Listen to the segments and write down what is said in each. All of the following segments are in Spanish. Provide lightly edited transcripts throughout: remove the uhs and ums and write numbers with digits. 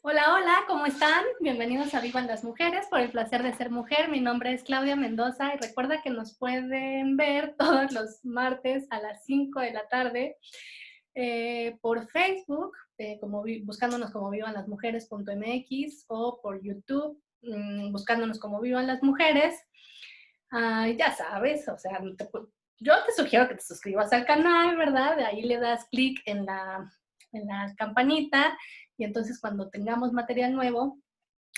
Hola, hola, ¿cómo están? Bienvenidos a Vivan las Mujeres, por el placer de ser mujer. Mi nombre es Claudia Mendoza y recuerda que nos pueden ver todos los martes a las 5 de la tarde por Facebook, buscándonos como vivanlasmujeres.mx o por YouTube, buscándonos como Vivan las Mujeres. Ya sabes, o sea, yo te sugiero que te suscribas al canal, ¿verdad? De ahí le das clic en la campanita y entonces cuando tengamos material nuevo,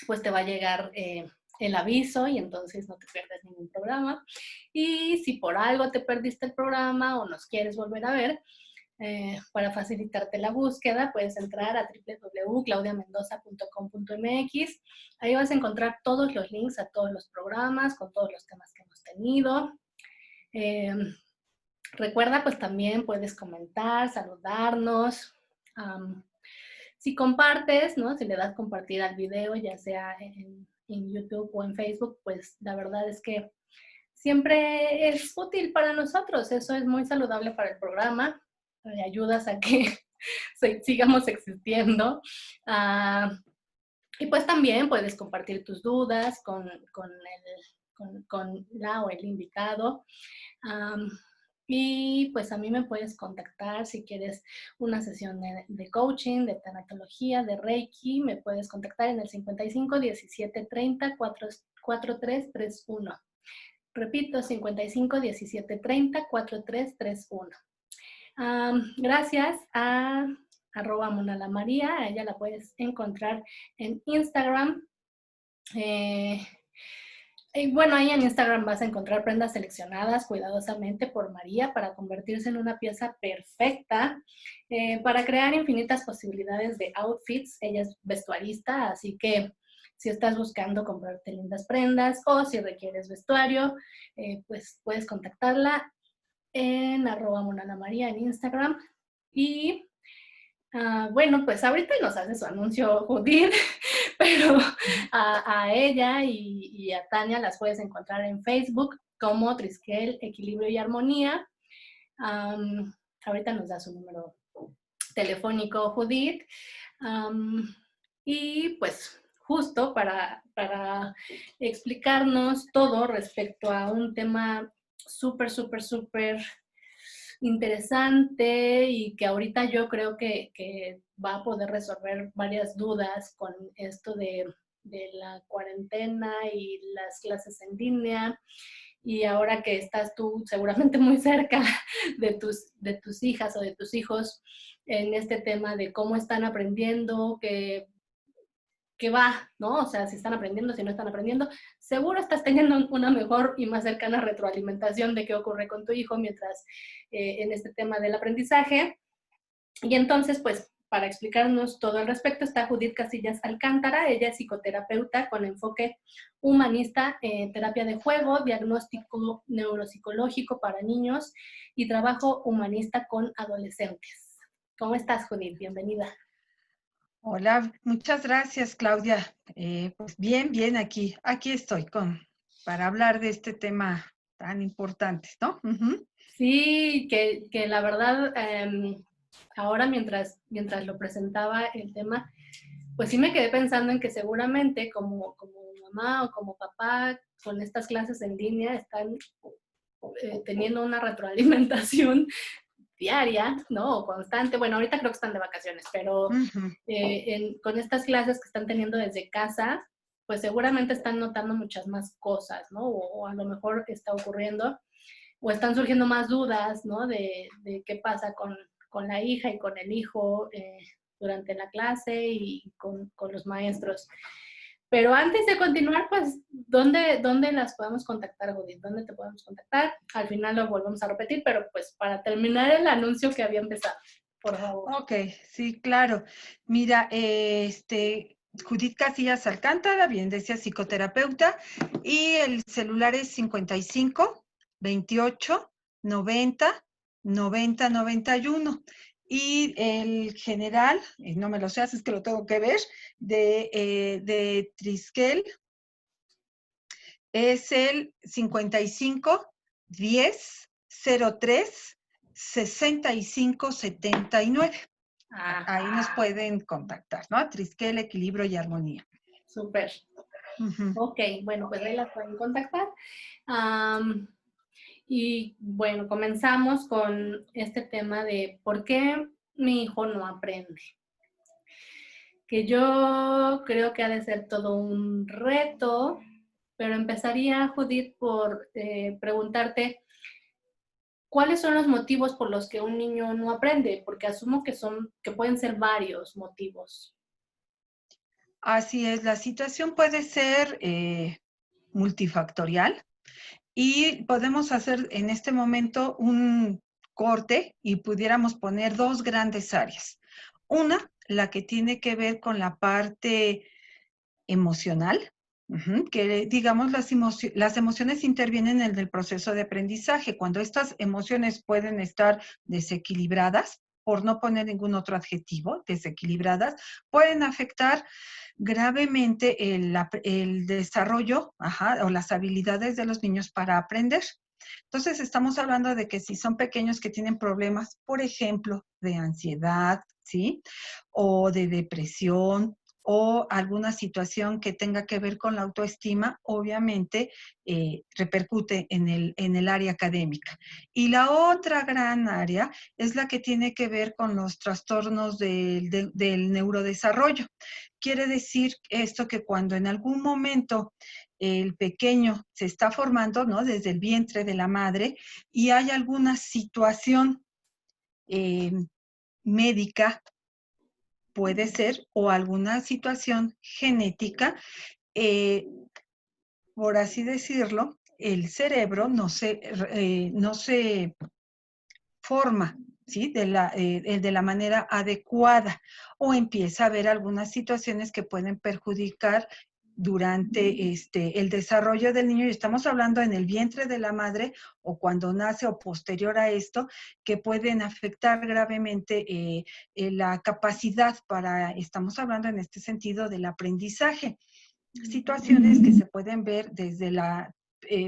pues te va a llegar el aviso y entonces no te pierdes ningún programa. Y si por algo te perdiste el programa o nos quieres volver a ver, para facilitarte la búsqueda, puedes entrar a www.claudiamendoza.com.mx. Ahí vas a encontrar todos los links a todos los programas, con todos los temas que hemos tenido. Eh, Recuerda, pues también puedes comentar, saludarnos. Um, si compartes, ¿no? Si le das compartir al video, ya sea en YouTube o en Facebook, pues la verdad es que siempre es útil para nosotros. Eso es muy saludable para el programa. Ayudas a que sigamos existiendo. Uh, y pues también puedes compartir tus dudas con la o el invitado. Um, y pues a mí me puedes contactar si quieres una sesión de coaching, de tanatología, de Reiki. Me puedes contactar en el 55 17 30 4331. Repito, 55 17 30 4331. Gracias a @monalamaría. A ella la puedes encontrar en Instagram. Eh, y bueno, ahí en Instagram vas a encontrar prendas seleccionadas cuidadosamente por María para convertirse en una pieza perfecta, para crear infinitas posibilidades de outfits. Ella es vestuarista, así que si estás buscando comprarte lindas prendas o si requieres vestuario, pues puedes contactarla en @monalamaría en Instagram. Y bueno, pues ahorita nos hace su anuncio Judith, pero a ella y a Tania las puedes encontrar en Facebook como Triskel, Equilibrio y Armonía. Ahorita nos da su número telefónico Judith. Y pues justo para explicarnos todo respecto a un tema súper, súper, súper interesante y que ahorita yo creo que va a poder resolver varias dudas con esto de la cuarentena y las clases en línea. Y ahora que estás tú seguramente muy cerca de tus hijas o de tus hijos en este tema de cómo están aprendiendo, que va, ¿no? O sea, si están aprendiendo, si no están aprendiendo, seguro estás teniendo una mejor y más cercana retroalimentación de qué ocurre con tu hijo mientras en este tema del aprendizaje. Y entonces, pues, para explicarnos todo al respecto está Judith Casillas Alcántara. Ella es psicoterapeuta con enfoque humanista, terapia de juego, diagnóstico neuropsicológico para niños y trabajo humanista con adolescentes. ¿Cómo estás, Judith? Bienvenida. Hola, muchas gracias, Claudia. Pues bien, bien, aquí estoy para hablar de este tema tan importante, ¿no? Ujú. Sí, que la verdad, ahora mientras lo presentaba el tema, pues sí me quedé pensando en que seguramente como mamá o como papá con estas clases en línea están teniendo una retroalimentación diaria, ¿no? O constante. Bueno, ahorita creo que están de vacaciones, pero Ujú. con estas clases que están teniendo desde casa, pues seguramente están notando muchas más cosas, ¿no? O a lo mejor está ocurriendo o están surgiendo más dudas, ¿no? De qué pasa con la hija y con el hijo durante la clase y con los maestros. Pero antes de continuar, pues, ¿dónde las podemos contactar, Judith? ¿Dónde te podemos contactar? Al final lo volvemos a repetir, pero pues para terminar el anuncio que había empezado, por favor. Ok, sí, claro. Mira, Judith Casillas Alcántara, bien decía psicoterapeuta, y el celular es 55 28 90 90 91. Y el general, no me lo sé, así es que lo tengo que ver, de Triskel es el 55 10 03 65 79. Ahí nos Ajá, pueden contactar, ¿no? Triskel, Equilibrio y Armonía. súper. Ujú. Ok, bueno, pues ahí las pueden contactar. Am, y bueno, comenzamos con este tema de por qué mi hijo no aprende. Que yo creo que ha de ser todo un reto, pero empezaría, Judith, por preguntarte cuáles son los motivos por los que un niño no aprende, porque asumo que pueden ser varios motivos. Así es, la situación puede ser multifactorial y podemos hacer en este momento un corte y pudiéramos poner dos grandes áreas. Una, la que tiene que ver con la parte emocional, que digamos las emociones intervienen en el proceso de aprendizaje. Cuando estas emociones pueden estar desequilibradas, por no poner ningún otro adjetivo, desequilibradas, pueden afectar gravemente el desarrollo o las habilidades de los niños para aprender. Entonces, estamos hablando de que si son pequeños que tienen problemas, por ejemplo, de ansiedad, ¿sí? O de depresión, o alguna situación que tenga que ver con la autoestima, obviamente repercute en el área académica. Y la otra gran área es la que tiene que ver con los trastornos del neurodesarrollo. Quiere decir esto que cuando en algún momento el pequeño se está formando, ¿no? Desde el vientre de la madre y hay alguna situación eh, médica, puede ser, o alguna situación genética, eh, por así decirlo, el cerebro no se forma, ¿sí? De la manera adecuada o empieza a haber algunas situaciones que pueden perjudicar durante el desarrollo del niño, y estamos hablando en el vientre de la madre o cuando nace o posterior a esto, que pueden afectar gravemente la capacidad estamos hablando en este sentido del aprendizaje. Situaciones que se pueden ver desde la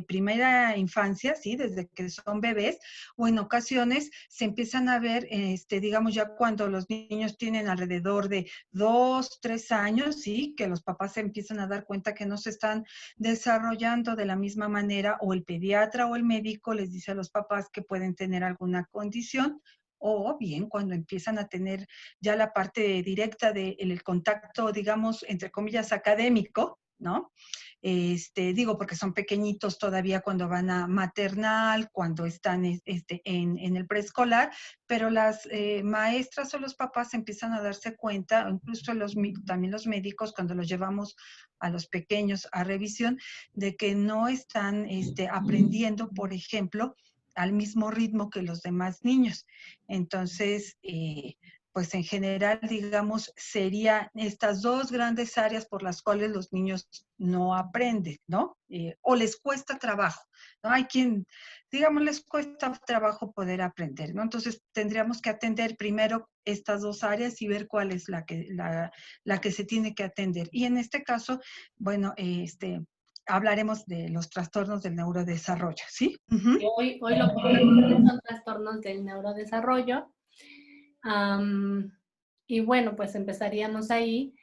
primera infancia, ¿sí? Desde que son bebés, o en ocasiones se empiezan a ver, digamos, ya cuando los niños tienen alrededor de 2, 3 años, ¿sí? Que los papás se empiezan a dar cuenta que no se están desarrollando de la misma manera, o el pediatra o el médico les dice a los papás que pueden tener alguna condición, o bien cuando empiezan a tener ya la parte directa del contacto, digamos, entre comillas, académico, ¿no? Digo, porque son pequeñitos todavía cuando van a maternal, cuando están en el preescolar, pero las maestras o los papás empiezan a darse cuenta, incluso también los médicos, cuando los llevamos a los pequeños a revisión, de que no están aprendiendo, por ejemplo, al mismo ritmo que los demás niños. Entonces, pues en general, digamos, serían estas dos grandes áreas por las cuales los niños no aprenden, ¿no? O les cuesta trabajo, ¿no? Hay quien, digamos, les cuesta trabajo poder aprender, ¿no? Entonces, tendríamos que atender primero estas dos áreas y ver cuál es la que se tiene que atender. Y en este caso, bueno, hablaremos de los trastornos del neurodesarrollo, ¿sí? Que hoy lo que conocemos son trastornos del neurodesarrollo. Y bueno, pues empezaríamos ahí,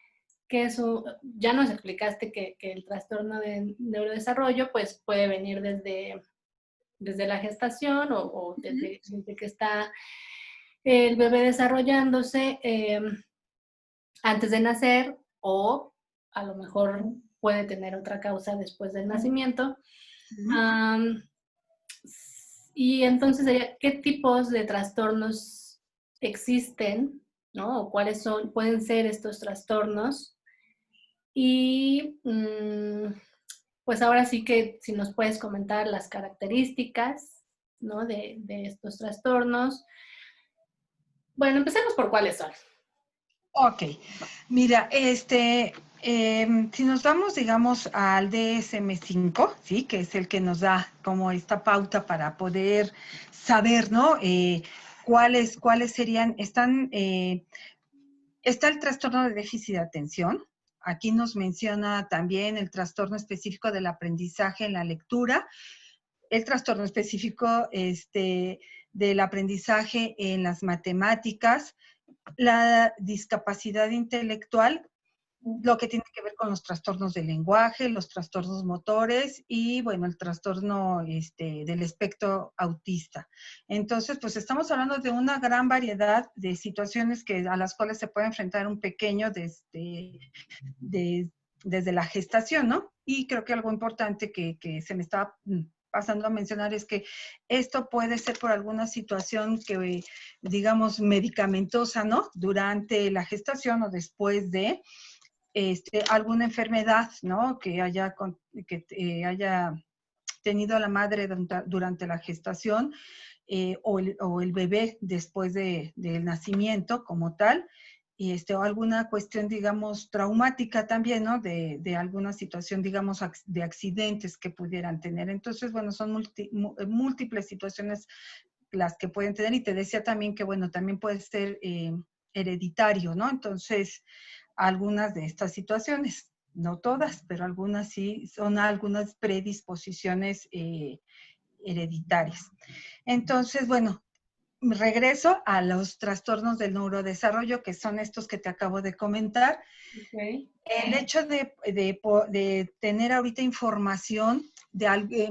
que eso, ya nos explicaste que el trastorno de neurodesarrollo pues puede venir desde la gestación o desde que está el bebé desarrollándose antes de nacer, o a lo mejor puede tener otra causa después del nacimiento. Um, y entonces, ¿qué tipos de trastornos existen, ¿no? O cuáles pueden ser estos trastornos? Y pues ahora sí que si nos puedes comentar las características, ¿no? De estos trastornos. Bueno, empecemos por cuáles son. Ok, mira, si nos vamos, digamos, al DSM-5, ¿sí? Que es el que nos da como esta pauta para poder saber, ¿no? Cuáles serían, está el trastorno de déficit de atención. Aquí nos menciona también el trastorno específico del aprendizaje en la lectura, el trastorno específico del aprendizaje en las matemáticas, la discapacidad intelectual, lo que tiene que ver con los trastornos del lenguaje, los trastornos motores y, bueno, el trastorno del espectro autista. Entonces, pues estamos hablando de una gran variedad de situaciones a las cuales se puede enfrentar un pequeño desde la gestación, ¿no? Y creo que algo importante que se me está pasando a mencionar es que esto puede ser por alguna situación que, digamos, medicamentosa, ¿no? Durante la gestación o después de alguna enfermedad, ¿no? Que haya tenido la madre durante la gestación o el bebé después del nacimiento como tal, o alguna cuestión, digamos, traumática también, ¿no? De alguna situación, digamos, de accidentes que pudieran tener. Entonces, bueno, son múltiples situaciones las que pueden tener. Y te decía también que, bueno, también puede ser hereditario, ¿no? Entonces, algunas de estas situaciones, no todas, pero algunas sí, son algunas predisposiciones hereditarias. Entonces, bueno, regreso a los trastornos del neurodesarrollo, que son estos que te acabo de comentar. Okay. El hecho de tener ahorita información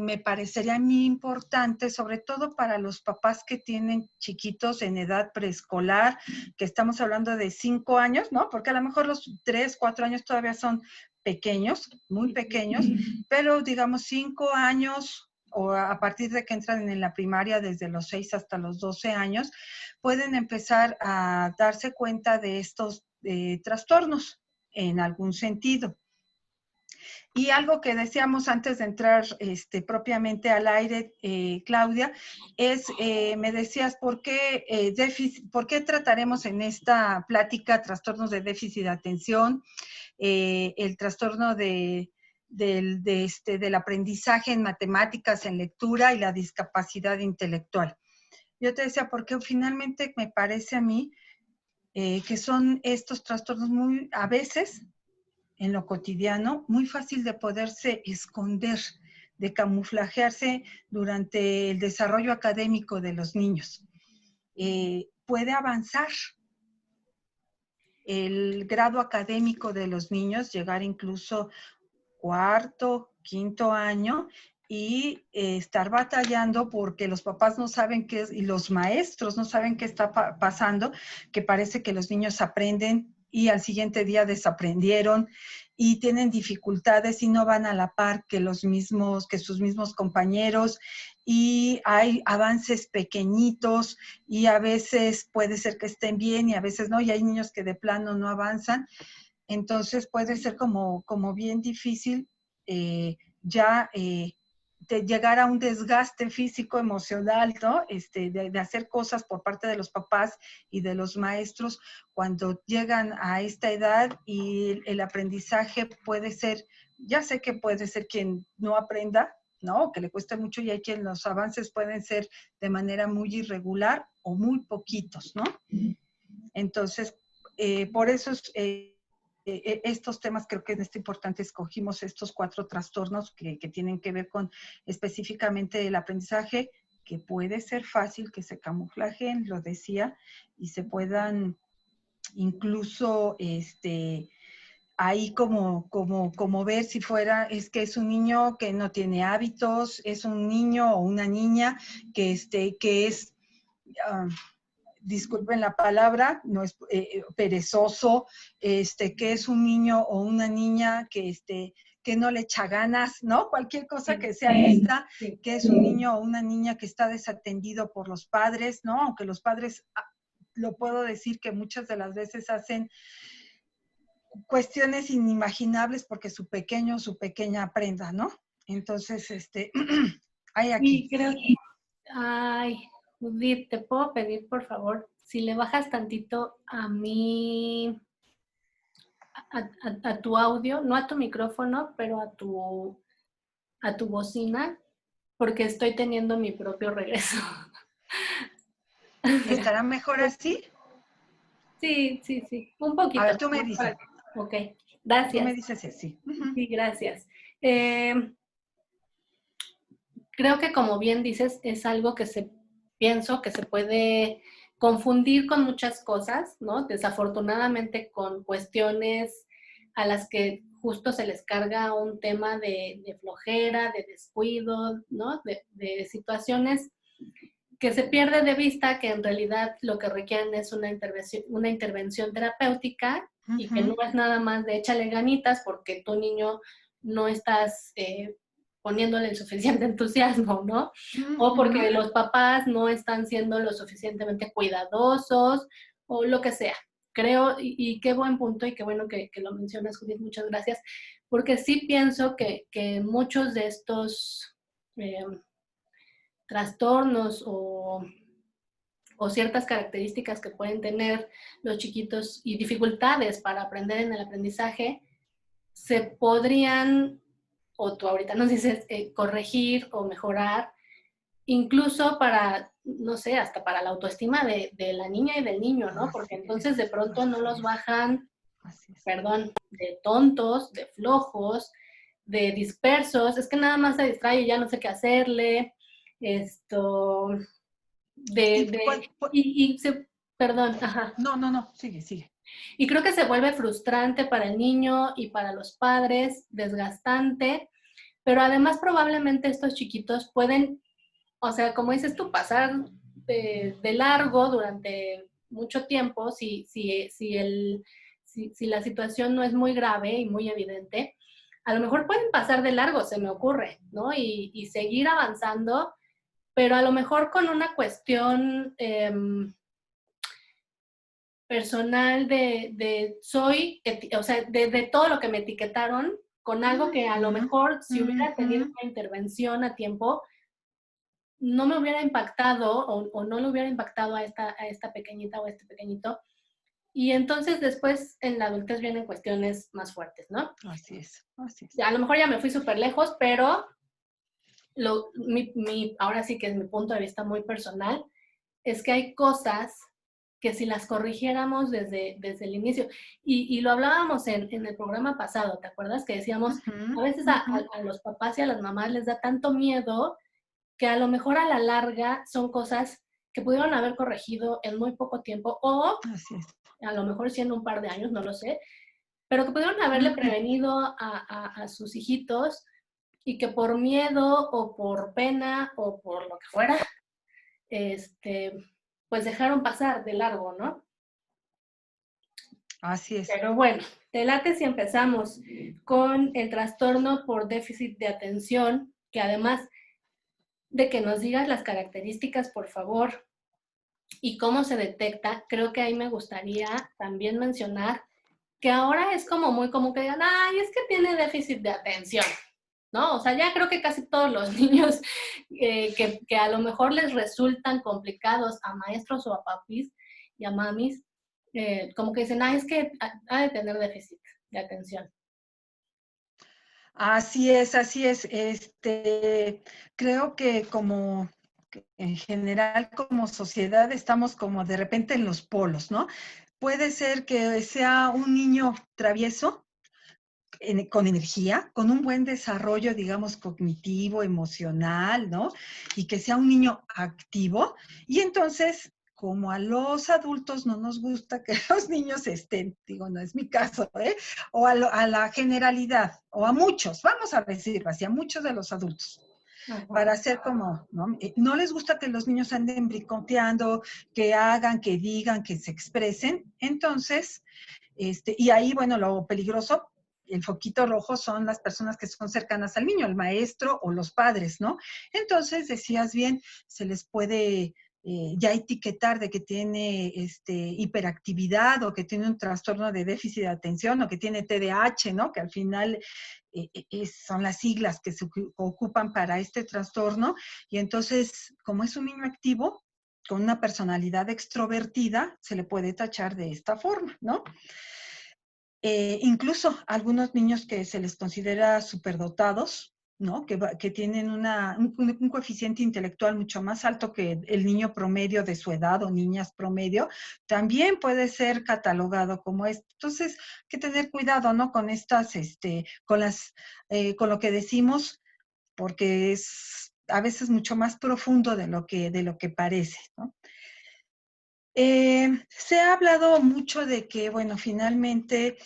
me parecería muy importante, sobre todo para los papás que tienen chiquitos en edad preescolar, que estamos hablando de 5 años, ¿no? Porque a lo mejor los 3, 4 años todavía son pequeños, muy pequeños, pero digamos 5 años o a partir de que entran en la primaria desde los 6 hasta los 12 años, pueden empezar a darse cuenta de estos trastornos en algún sentido. Y algo que decíamos antes de entrar propiamente al aire, Claudia, me decías, ¿por qué trataremos en esta plática trastornos de déficit de atención, el trastorno del aprendizaje en matemáticas, en lectura y la discapacidad intelectual? Yo te decía, porque finalmente me parece a mí que son estos trastornos a veces, en lo cotidiano, muy fácil de poderse esconder, de camuflajearse durante el desarrollo académico de los niños. Puede avanzar el grado académico de los niños, llegar incluso cuarto, quinto año, y estar batallando porque los papás no saben qué es, y los maestros no saben qué está pasando, que parece que los niños aprenden y al siguiente día desaprendieron y tienen dificultades y no van a la par que sus mismos compañeros, y hay avances pequeñitos y a veces puede ser que estén bien y a veces no, y hay niños que de plano no avanzan. Entonces puede ser como bien difícil de llegar a un desgaste físico, emocional, ¿no? De hacer cosas por parte de los papás y de los maestros cuando llegan a esta edad, y el aprendizaje puede ser, ya sé que puede ser quien no aprenda, ¿no? Que le cueste mucho, y hay quien los avances pueden ser de manera muy irregular o muy poquitos, ¿no? Entonces, por eso estos temas creo que es importante, escogimos estos 4 trastornos que tienen que ver con específicamente el aprendizaje, que puede ser fácil que se camuflajen, lo decía, y se puedan incluso ahí como ver si fuera, es que es un niño que no tiene hábitos, es un niño o una niña que es... disculpen la palabra, no es perezoso, que es un niño o una niña que no le echa ganas, ¿no? Cualquier cosa que sea esta, que es un niño o una niña que está desatendido por los padres, ¿no? Aunque los padres, lo puedo decir que muchas de las veces hacen cuestiones inimaginables porque su pequeño o su pequeña aprenda, ¿no? Entonces, hay aquí. Sí, creo que... Ay, Judith, ¿te puedo pedir, por favor, si le bajas tantito a mi... a tu audio, no a tu micrófono, pero a tu bocina, porque estoy teniendo mi propio regreso. ¿Estará mejor así? Sí, sí, sí, un A poquito. ver, tú me dices. Ok, Tú me gracias. dices así. Sí, gracias. Creo que como bien dices, es algo que pienso que se puede confundir con muchas cosas, ¿no? Desafortunadamente con cuestiones a las que justo se les carga un tema de flojera, de descuido, ¿no? De situaciones que se pierde de vista que en realidad lo que requieren es una intervención terapéutica y que no Ujú, es nada más de échale ganitas porque tu niño no estás poniéndole el suficiente entusiasmo, ¿no? O ujú. porque los papás no están siendo lo suficientemente cuidadosos o lo que sea. Creo, y qué buen punto y qué bueno que lo mencionas, Judith, muchas gracias, porque sí pienso que muchos de estos eh, trastornos o ciertas características que pueden tener los chiquitos y dificultades para aprender en el aprendizaje, se podrían, o tú ahorita nos dices, corregir o mejorar, incluso para, no sé, hasta para la autoestima de la niña y del niño, ¿no? Porque Así entonces de es, pronto no así los es, bajan, así es. perdón, de tontos, de flojos, de dispersos, es que nada más se distrae y ya no sé qué hacerle, esto, Y de, de, y se, perdón, ajá. no, no, no, sigue, sigue. Y creo que se vuelve frustrante para el niño y para los padres, desgastante, pero además probablemente estos chiquitos pueden, o sea, como dices tú, pasar de largo durante mucho tiempo si la situación no es muy grave y muy evidente. A lo mejor pueden pasar de largo, se me ocurre, ¿no? Y seguir avanzando, pero a lo mejor con una cuestión personal o sea, de todo lo que me etiquetaron, con algo que a lo Ujú, mejor si hubiera ujú. tenido una intervención a tiempo, no me hubiera impactado o no le hubiera impactado a esta pequeñita o a este pequeñito. Y entonces después en la adultez vienen cuestiones más fuertes, ¿no? Así es, así es. A lo mejor ya me fui súper lejos, pero ahora sí que es mi punto de vista muy personal, es que hay cosas que si las corrigiéramos desde el inicio, y lo hablábamos en el programa pasado, ¿te acuerdas? Que decíamos, Ujú, a veces ujú. a los papás y a las mamás les da tanto miedo que a lo mejor a la larga son cosas que pudieron haber corregido en muy poco tiempo o Así es. a lo mejor siendo un par de años, no lo sé, pero que pudieron haberle Ujú. prevenido a sus hijitos y que por miedo o por pena o por lo que fuera, este, pues dejaron pasar de largo, ¿no? Así es. Pero bueno, te late si empezamos con el trastorno por déficit de atención, que además de que nos digas las características, por favor, y cómo se detecta, creo que ahí me gustaría también mencionar que ahora es como muy común que digan, ay, es que tiene déficit de atención, ¿no? O sea, ya creo que casi todos los niños que a lo mejor les resultan complicados a maestros o a papis y a mamis, como que dicen, ah, es que ha de tener déficit de atención. Así es, así es. Creo que como que en general como sociedad estamos como de repente en los polos, ¿no? Puede ser que sea un niño travieso, con energía, con un buen desarrollo, digamos, cognitivo, emocional, ¿no? Y que sea un niño activo. Y entonces, como a los adultos no nos gusta que los niños estén, digo, no es mi caso, ¿eh? O a la generalidad, o a muchos, vamos a decirlo así, a muchos de los adultos Ajá. para hacer como, ¿no? No les gusta que los niños anden bricoteando, que hagan, que digan, que se expresen. Entonces, y ahí, bueno, lo peligroso, el foquito rojo son las personas que son cercanas al niño, el maestro o los padres, ¿no? Entonces, decías bien, se les puede ya etiquetar de que tiene hiperactividad o que tiene un trastorno de déficit de atención o que tiene TDAH, ¿no? Que al final son las siglas que se ocupan para este trastorno. Y entonces, como es un niño activo, con una personalidad extrovertida, se le puede tachar de esta forma, ¿no? Incluso algunos niños que se les considera superdotados, ¿no? Que tienen un coeficiente intelectual mucho más alto que el niño promedio de su edad o niñas promedio, también puede ser catalogado como esto. Entonces, hay que tener cuidado, ¿no? Con estas, con lo que decimos, porque es a veces mucho más profundo de lo que parece, ¿no? Se ha hablado mucho de que, bueno, finalmente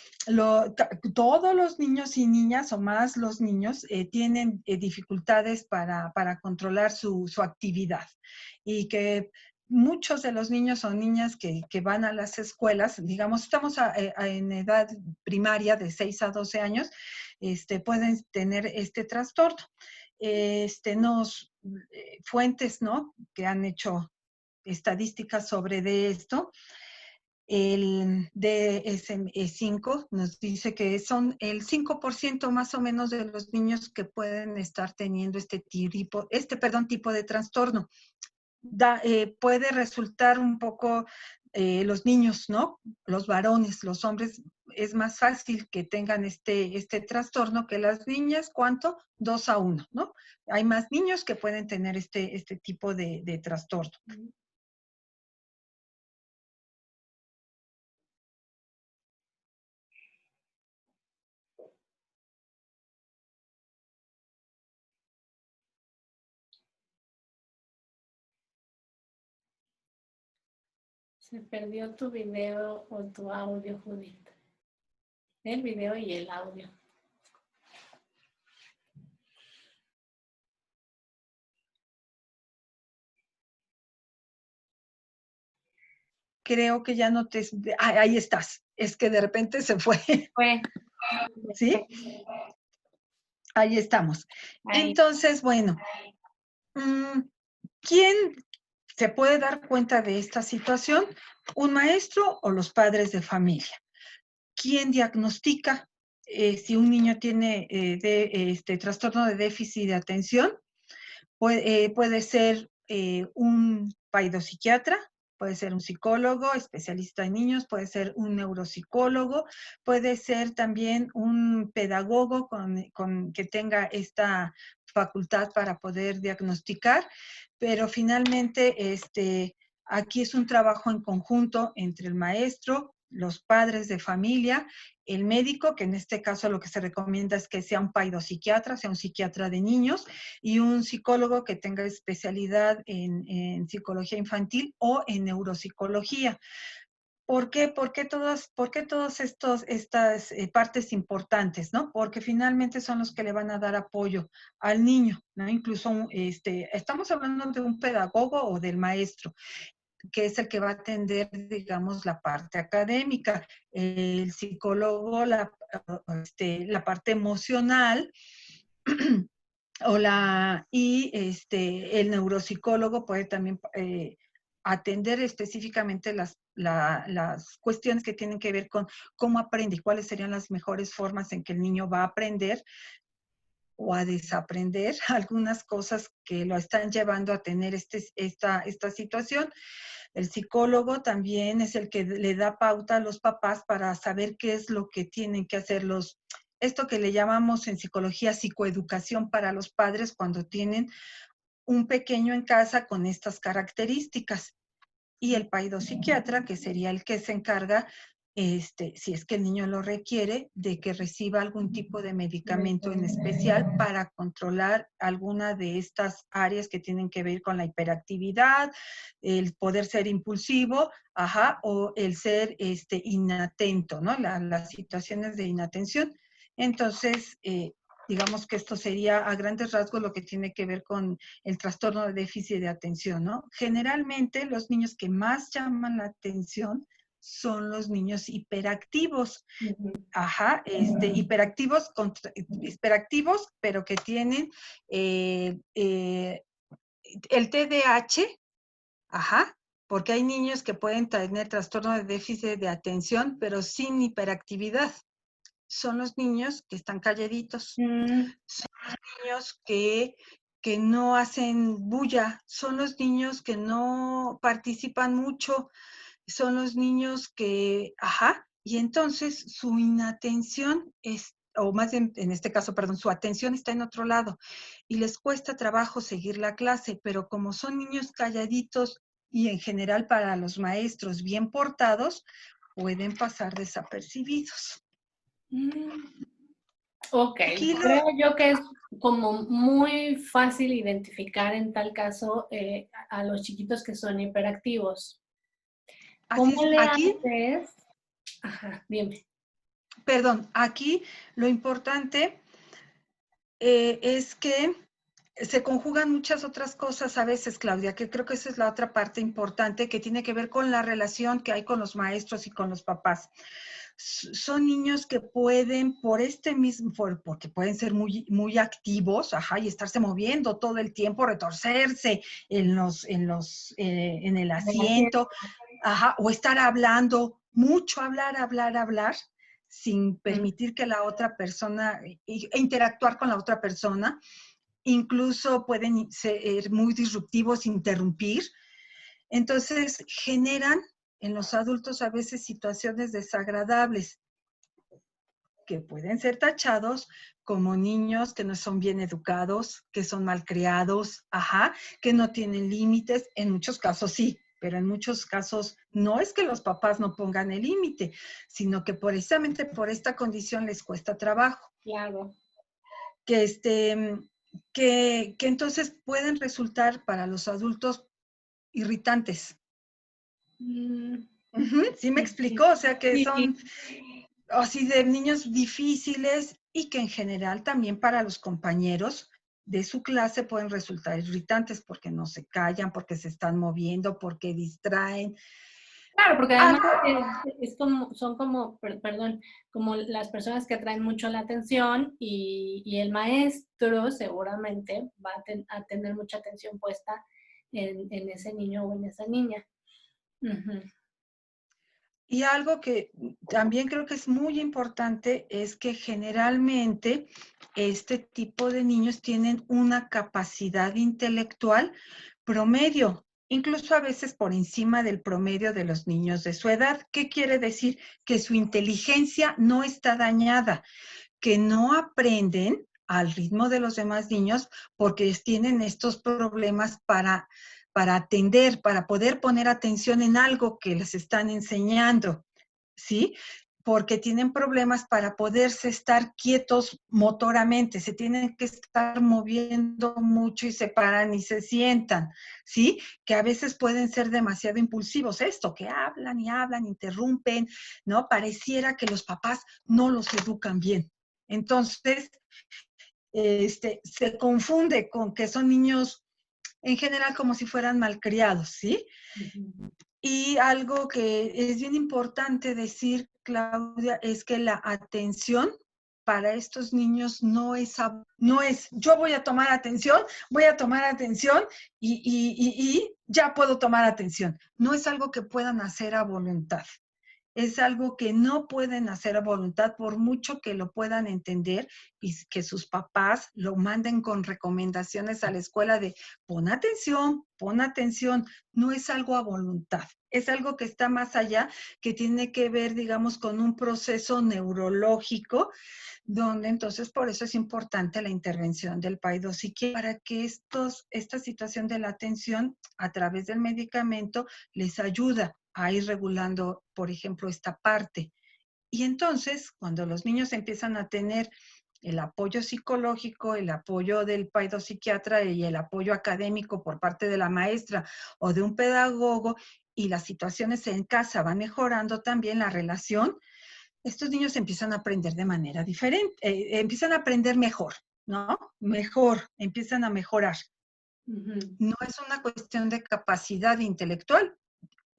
todos los niños y niñas, o más los niños, tienen dificultades para controlar su actividad y que muchos de los niños o niñas que van a las escuelas, digamos, estamos en edad primaria de 6 a 12 años, pueden tener este trastorno. Fuentes, ¿no?, que han hecho estadísticas sobre de esto, el DSM-5 nos dice que son el 5% más o menos de los niños que pueden estar teniendo tipo de trastorno. Puede resultar un poco, los niños, ¿no? Los varones, los hombres, es más fácil que tengan este trastorno que las niñas. ¿Cuánto? 2 a 1, ¿no? Hay más niños que pueden tener este tipo de trastorno. Se perdió tu video o tu audio, Judith. El video y el audio. Creo que ya no te... ahí estás. Es que de repente se fue. ¿Sí? Ahí estamos. Ahí. Entonces, bueno, ¿quién se puede dar cuenta de esta situación? ¿Un maestro o los padres de familia? ¿Quién diagnostica si un niño tiene trastorno de déficit de atención? Puede ser un paidopsiquiatra, puede ser un psicólogo especialista en niños, puede ser un neuropsicólogo, puede ser también un pedagogo que tenga esta facultad para poder diagnosticar, pero finalmente aquí es un trabajo en conjunto entre el maestro, los padres de familia, el médico, que en este caso lo que se recomienda es que sea un paidopsiquiatra, sea un psiquiatra de niños, y un psicólogo que tenga especialidad en psicología infantil o en neuropsicología. ¿Por qué? ¿Por qué todas estas partes importantes, ¿no? Porque finalmente son los que le van a dar apoyo al niño, ¿no? Incluso, estamos hablando de un pedagogo o del maestro, que es el que va a atender, digamos, la parte académica, el psicólogo, la parte emocional, el neuropsicólogo puede también atender específicamente las cuestiones que tienen que ver con cómo aprende y cuáles serían las mejores formas en que el niño va a aprender o a desaprender algunas cosas que lo están llevando a tener esta situación. El psicólogo también es el que le da pauta a los papás para saber qué es lo que tienen que hacer esto que le llamamos en psicología psicoeducación para los padres cuando tienen un pequeño en casa con estas características. Y el paidopsiquiatra, que sería el que se encarga, si es que el niño lo requiere, de que reciba algún tipo de medicamento en especial para controlar alguna de estas áreas que tienen que ver con la hiperactividad, el poder ser impulsivo, o el ser inatento, ¿no? Las situaciones de inatención. Entonces, digamos que esto sería a grandes rasgos lo que tiene que ver con el trastorno de déficit de atención, ¿no? Generalmente los niños que más llaman la atención son los niños hiperactivos. Hiperactivos, pero que tienen el TDAH, porque hay niños que pueden tener trastorno de déficit de atención, pero sin hiperactividad. Son los niños que están calladitos. Son los niños que no hacen bulla. Son los niños que no participan mucho. Son los niños que, y entonces su inatención o más bien, en este caso, perdón, su atención está en otro lado y les cuesta trabajo seguir la clase, pero como son niños calladitos y en general para los maestros bien portados, pueden pasar desapercibidos. Ok, creo yo que es como muy fácil identificar en tal caso a los chiquitos que son hiperactivos. Así ¿Cómo es. le Aquí, haces? Ajá, dime. perdón, aquí lo importante es que se conjugan muchas otras cosas a veces, Claudia, que creo que esa es la otra parte importante que tiene que ver con la relación que hay con los maestros y con los papás. Son niños que pueden, por este mismo, porque pueden ser muy activos, ajá, y estarse moviendo todo el tiempo, retorcerse en el asiento, ajá, o estar hablando, mucho hablar, sin permitir que la otra persona, interactuar con la otra persona. Incluso pueden ser muy disruptivos, interrumpir. Entonces, generan en los adultos a veces situaciones desagradables que pueden ser tachados como niños que no son bien educados, que son malcriados, ajá, que no tienen límites. En muchos casos sí, pero en muchos casos no es que los papás no pongan el límite, sino que precisamente por esta condición les cuesta trabajo. Claro. Que, que entonces pueden resultar para los adultos irritantes. ¿Sí me Sí, explicó? O sea, que sí. son así de niños difíciles y que en general también para los compañeros de su clase pueden resultar irritantes porque no se callan, porque se están moviendo, porque distraen. Claro, porque además Algo, es como, son como, perdón, como las personas que atraen mucho la atención y el maestro seguramente va a tener mucha atención puesta en ese niño o en esa niña. Ujú. y algo que también creo que es muy importante es que generalmente este tipo de niños tienen una capacidad intelectual promedio, incluso a veces por encima del promedio de los niños de su edad. ¿Qué quiere decir? Que su inteligencia no está dañada, que no aprenden al ritmo de los demás niños porque tienen estos problemas para atender, para poder poner atención en algo que les están enseñando, ¿sí? Porque tienen problemas para poderse estar quietos motoramente, se tienen que estar moviendo mucho y se paran y se sientan, ¿sí? Que a veces pueden ser demasiado impulsivos, esto, que hablan y hablan, interrumpen, ¿no? Pareciera que los papás no los educan bien. Entonces, se confunde con que son niños en general como si fueran malcriados, ¿sí? Ujú. Y algo que es bien importante decir, Claudia, es que la atención para estos niños no es yo voy a tomar atención y ya puedo tomar atención. No es algo que puedan hacer a voluntad. Es algo que no pueden hacer a voluntad por mucho que lo puedan entender y que sus papás lo manden con recomendaciones a la escuela de pon atención, no es algo a voluntad, es algo que está más allá, que tiene que ver, digamos, con un proceso neurológico, donde entonces por eso es importante la intervención del PAI-2 psiquiatra para que esta situación de la atención a través del medicamento les ayuda a ir regulando, por ejemplo, esta parte. Y entonces, cuando los niños empiezan a tener el apoyo psicológico, el apoyo del psiquiatra y el apoyo académico por parte de la maestra o de un pedagogo, y las situaciones en casa van mejorando también la relación, estos niños empiezan a aprender de manera diferente, empiezan a aprender mejor, ¿no? Mejor, empiezan a mejorar. Ujú. No es una cuestión de capacidad intelectual,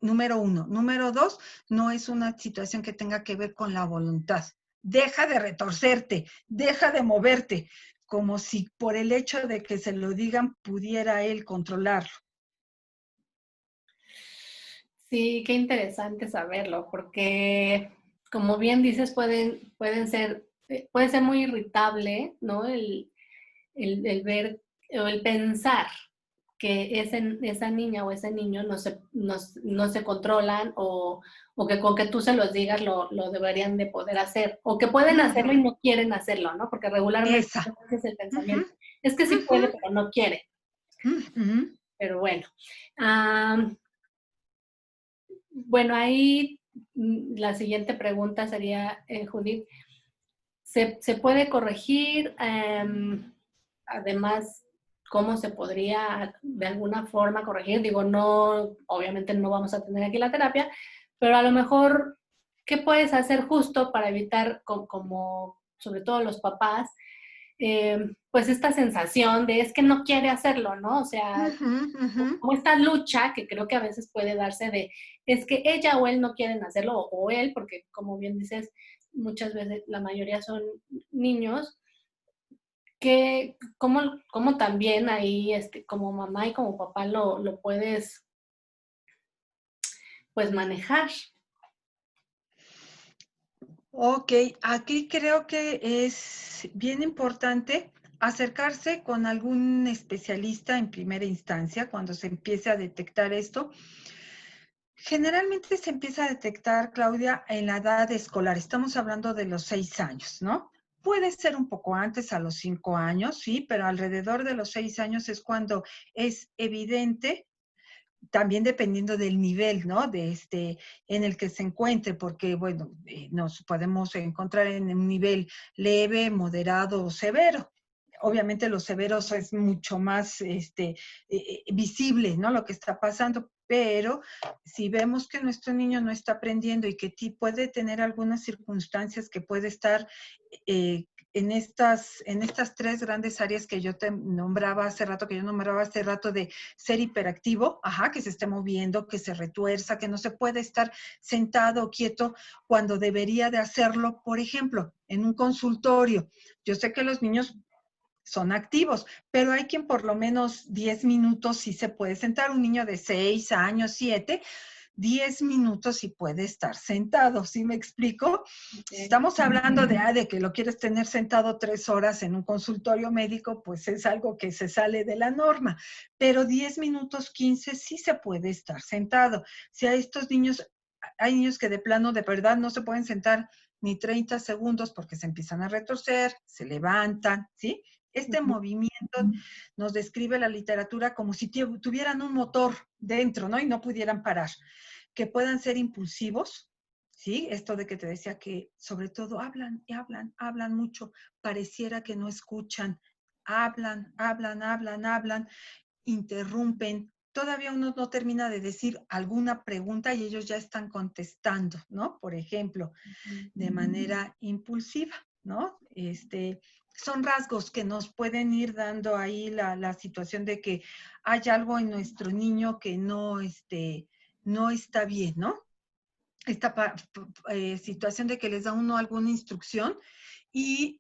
número uno. Número dos, no es una situación que tenga que ver con la voluntad. Deja de retorcerte, deja de moverte, como si por el hecho de que se lo digan pudiera él controlarlo. Sí, qué interesante saberlo, porque como bien dices, puede ser muy irritable, ¿no? El ver o el pensar que esa niña o ese niño no se controlan o que con que tú se los digas lo deberían de poder hacer, o que pueden hacerlo y Uh-huh. no quieren hacerlo, ¿no? Porque regularmente Esa. ese es el Uh-huh. pensamiento. Es que sí puede, Uh-huh. pero no quiere. Uh-huh. Pero bueno. Am, bueno, ahí la siguiente pregunta sería, Judith, ¿se puede corregir? Además, cómo se podría de alguna forma corregir. Digo, no, obviamente no vamos a tener aquí la terapia, pero a lo mejor, ¿qué puedes hacer justo para evitar, como sobre todo los papás, pues esta sensación de es que no quiere hacerlo, ¿no? O sea, Ujú, ujú. como esta lucha que creo que a veces puede darse de, es que ella o él no quieren hacerlo, o él, porque como bien dices, muchas veces la mayoría son niños, que cómo también ahí, como mamá y como papá lo puedes, pues, manejar. Ok, aquí creo que es bien importante acercarse con algún especialista en primera instancia cuando se empiece a detectar esto. Generalmente se empieza a detectar, Claudia, en la edad escolar. Estamos hablando de los 6 años, ¿no? Puede ser un poco antes, a los 5 años, sí, pero alrededor de los 6 años es cuando es evidente, también dependiendo del nivel, ¿no? En el que se encuentre, porque, bueno, nos podemos encontrar en un nivel leve, moderado o severo. Obviamente los severos es mucho más visible, ¿no? Lo que está pasando, pero si vemos que nuestro niño no está aprendiendo y que puede tener algunas circunstancias que puede estar en estas tres grandes áreas que yo te nombraba hace rato, de ser hiperactivo, ajá, que se esté moviendo, que se retuerza, que no se puede estar sentado o quieto cuando debería de hacerlo, por ejemplo, en un consultorio. Yo sé que los niños son activos, pero hay quien por lo menos 10 minutos sí se puede sentar. Un niño de 6 años, 7, 10 minutos sí puede estar sentado, ¿sí me explico? Si Okay. estamos hablando de que lo quieres tener sentado 3 horas en un consultorio médico, pues es algo que se sale de la norma, pero 10 minutos, 15 sí se puede estar sentado. Si a estos niños, hay niños que de plano, de verdad, no se pueden sentar ni 30 segundos porque se empiezan a retorcer, se levantan, ¿sí? Este Ujú. movimiento nos describe la literatura como si tuvieran un motor dentro, ¿no? Y no pudieran parar. Que puedan ser impulsivos, ¿sí? Esto de que te decía que sobre todo hablan y hablan, hablan mucho, pareciera que no escuchan, hablan, hablan, hablan, hablan, interrumpen. Todavía uno no termina de decir alguna pregunta y ellos ya están contestando, ¿no? Por ejemplo, de manera impulsiva, ¿no? Son rasgos que nos pueden ir dando ahí la situación de que hay algo en nuestro niño que no está bien, ¿no? Esta situación de que les da uno alguna instrucción y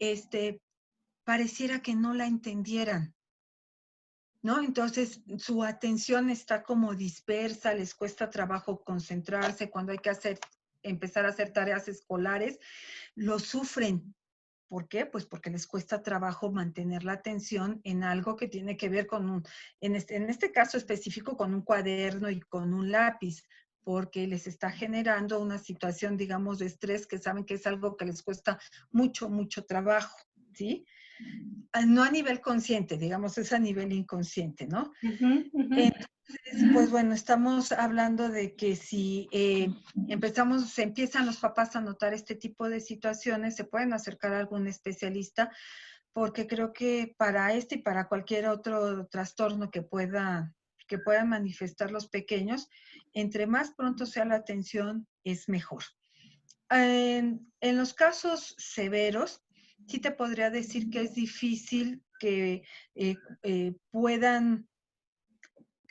pareciera que no la entendieran, ¿no? Entonces su atención está como dispersa, les cuesta trabajo concentrarse cuando hay que empezar a hacer tareas escolares, lo sufren. ¿Por qué? Pues porque les cuesta trabajo mantener la atención en algo que tiene que ver en este caso específico, con un cuaderno y con un lápiz, porque les está generando una situación, digamos, de estrés que saben que es algo que les cuesta mucho, mucho trabajo, ¿sí? No a nivel consciente, digamos, es a nivel inconsciente, ¿no? Ujú, ujú. Entonces, pues bueno, estamos hablando de que si se empiezan los papás a notar este tipo de situaciones, se pueden acercar a algún especialista, porque creo que para este y para cualquier otro trastorno que puedan manifestar los pequeños, entre más pronto sea la atención, es mejor. En los casos severos, sí te podría decir que es difícil que puedan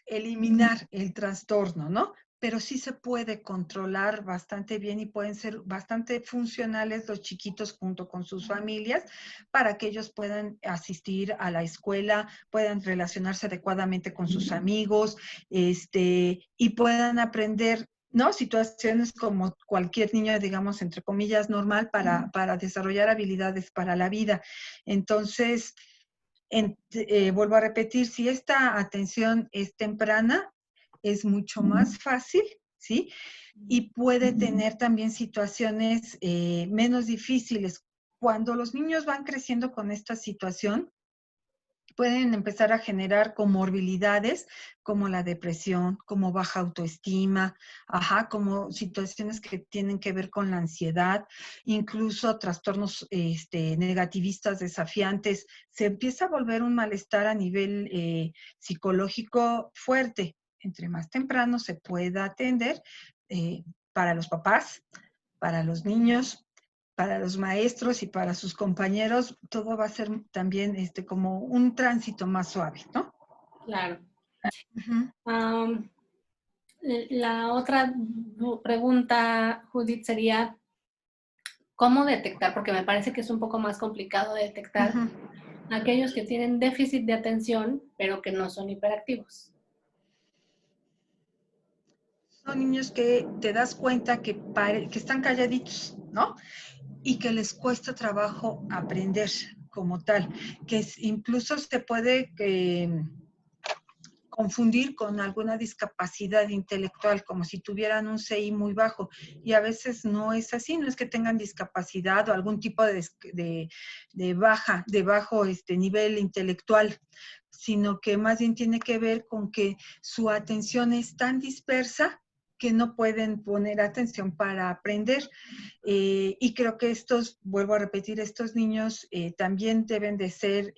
eliminar el trastorno, ¿no? Pero sí se puede controlar bastante bien y pueden ser bastante funcionales los chiquitos junto con sus familias para que ellos puedan asistir a la escuela, puedan relacionarse adecuadamente con sus amigos, y puedan aprender, ¿no? Situaciones como cualquier niño, digamos, entre comillas, normal para desarrollar habilidades para la vida. Entonces, vuelvo a repetir, si esta atención es temprana, es mucho más fácil, ¿sí? Y puede tener también situaciones menos difíciles. Cuando los niños van creciendo con esta situación, pueden empezar a generar comorbilidades como la depresión, como baja autoestima, como situaciones que tienen que ver con la ansiedad, incluso trastornos negativistas desafiantes. Se empieza a volver un malestar a nivel psicológico fuerte. Entre más temprano se pueda atender para los papás, para los niños, para los maestros y para sus compañeros, todo va a ser también como un tránsito más suave, ¿no? Claro. Uh-huh. La otra pregunta, Judith, sería, ¿cómo detectar? Porque me parece que es un poco más complicado de detectar aquellos que tienen déficit de atención, pero que no son hiperactivos. Son niños que te das cuenta que están calladitos, ¿no? Y que les cuesta trabajo aprender como tal, que incluso se puede confundir con alguna discapacidad intelectual, como si tuvieran un CI muy bajo. Y a veces no es así, no es que tengan discapacidad o algún tipo de bajo nivel intelectual, sino que más bien tiene que ver con que su atención es tan dispersa que no pueden poner atención para aprender. Y creo que vuelvo a repetir, estos niños también deben de ser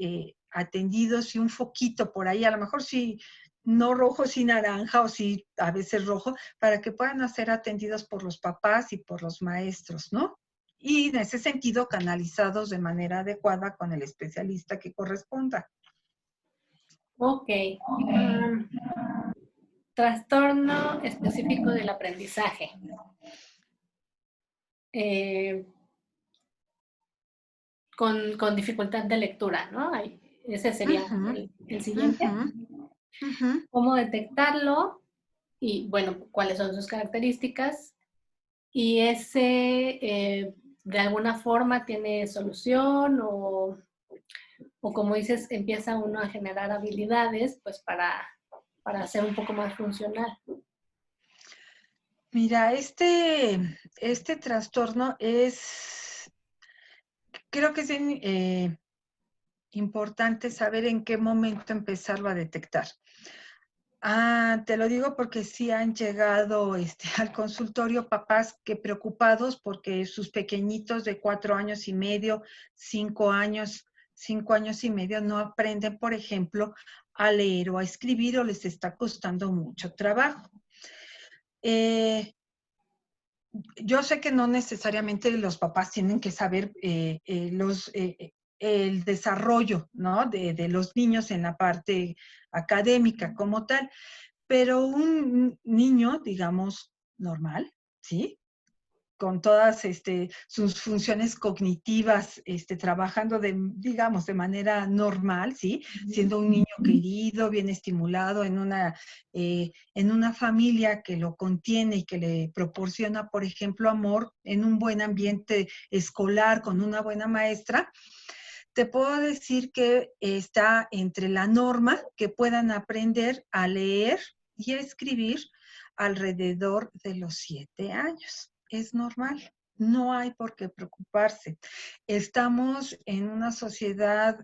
atendidos y un foquito por ahí, a lo mejor sí, no rojo, sí naranja o sí a veces rojo, para que puedan ser atendidos por los papás y por los maestros, ¿no? Y en ese sentido canalizados de manera adecuada con el especialista que corresponda. Ok. Trastorno específico del aprendizaje. Con dificultad de lectura, ¿no? Ese sería el siguiente. ¿Cómo detectarlo? Y bueno, cuáles son sus características. Y ese, de alguna forma, tiene solución o como dices, empieza uno a generar habilidades, pues para ser un poco más funcional. Mira, este trastorno creo que es importante saber en qué momento empezarlo a detectar. Te lo digo porque sí han llegado al consultorio papás que preocupados porque sus pequeñitos de 4 años y medio, 5 años y medio no aprenden, por ejemplo, a leer o a escribir o les está costando mucho trabajo. Yo sé que no necesariamente los papás tienen que saber el desarrollo, ¿no? de los niños en la parte académica como tal, pero un niño, digamos, normal, ¿sí? Con todas sus funciones cognitivas trabajando digamos, de manera normal, ¿sí? Siendo un niño querido, bien estimulado, en una familia que lo contiene y que le proporciona, por ejemplo, amor, en un buen ambiente escolar, con una buena maestra. Te puedo decir que está entre la norma, que puedan aprender a leer y a escribir alrededor de los 7 años. Es normal, no hay por qué preocuparse. Estamos en una sociedad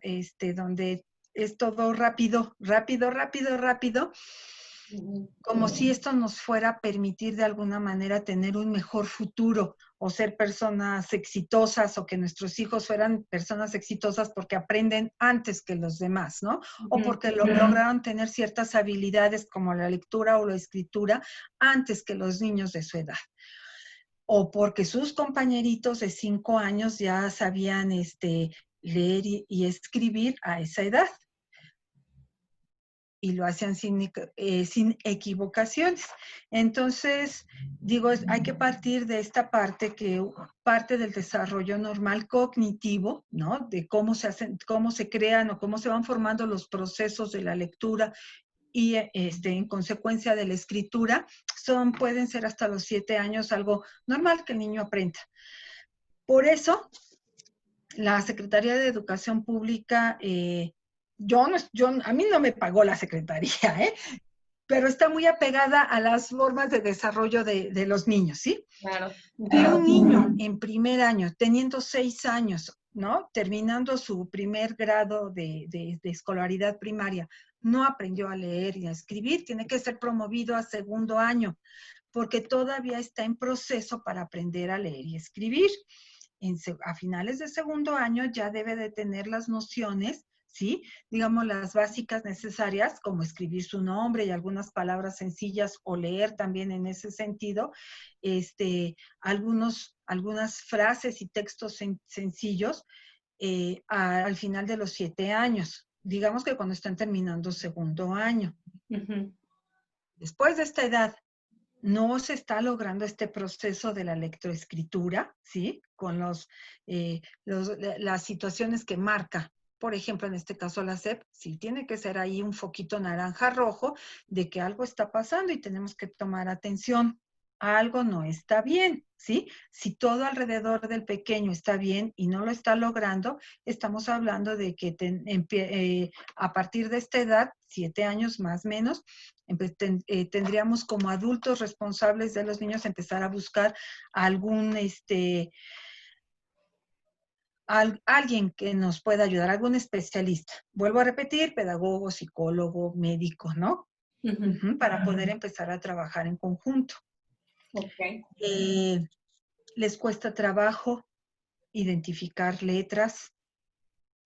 donde es todo rápido, rápido, rápido, rápido, como si esto nos fuera a permitir de alguna manera tener un mejor futuro o ser personas exitosas o que nuestros hijos fueran personas exitosas porque aprenden antes que los demás, ¿no? O porque lograron tener ciertas habilidades como la lectura o la escritura antes que los niños de su edad. O porque sus compañeritos de 5 años ya sabían leer y escribir a esa edad. Y lo hacían sin equivocaciones. Entonces, digo, hay que partir de esta parte que parte del desarrollo normal cognitivo, ¿no? De cómo se crean o cómo se van formando los procesos de la lectura y en consecuencia de la escritura, pueden ser hasta los 7 años algo normal que el niño aprenda. Por eso, la Secretaría de Educación Pública a mí no me pagó la secretaría, pero está muy apegada a las formas de desarrollo de los niños, ¿sí? Claro. Que un niño en primer año, teniendo 6 años, ¿no? Terminando su primer grado de escolaridad primaria, no aprendió a leer y a escribir, tiene que ser promovido a segundo año, porque todavía está en proceso para aprender a leer y escribir. A finales de segundo año ya debe de tener las nociones, ¿sí? Digamos, las básicas necesarias, como escribir su nombre y algunas palabras sencillas, o leer también en ese sentido, algunas frases y textos sencillos al final de los 7 años. Digamos que cuando están terminando segundo año. Ujú. Después de esta edad, no se está logrando este proceso de la lectoescritura, ¿sí? Con las situaciones que marca. Por ejemplo, en este caso la SEP, sí tiene que ser ahí un foquito naranja rojo de que algo está pasando y tenemos que tomar atención. Algo no está bien, ¿sí? Si todo alrededor del pequeño está bien y no lo está logrando, estamos hablando de que a partir de esta edad, 7 años más o menos, tendríamos como adultos responsables de los niños empezar a buscar alguien que nos pueda ayudar, algún especialista. Vuelvo a repetir, pedagogo, psicólogo, médico, ¿no? Ujú. Para poder empezar a trabajar en conjunto. Ok. Les cuesta trabajo identificar letras.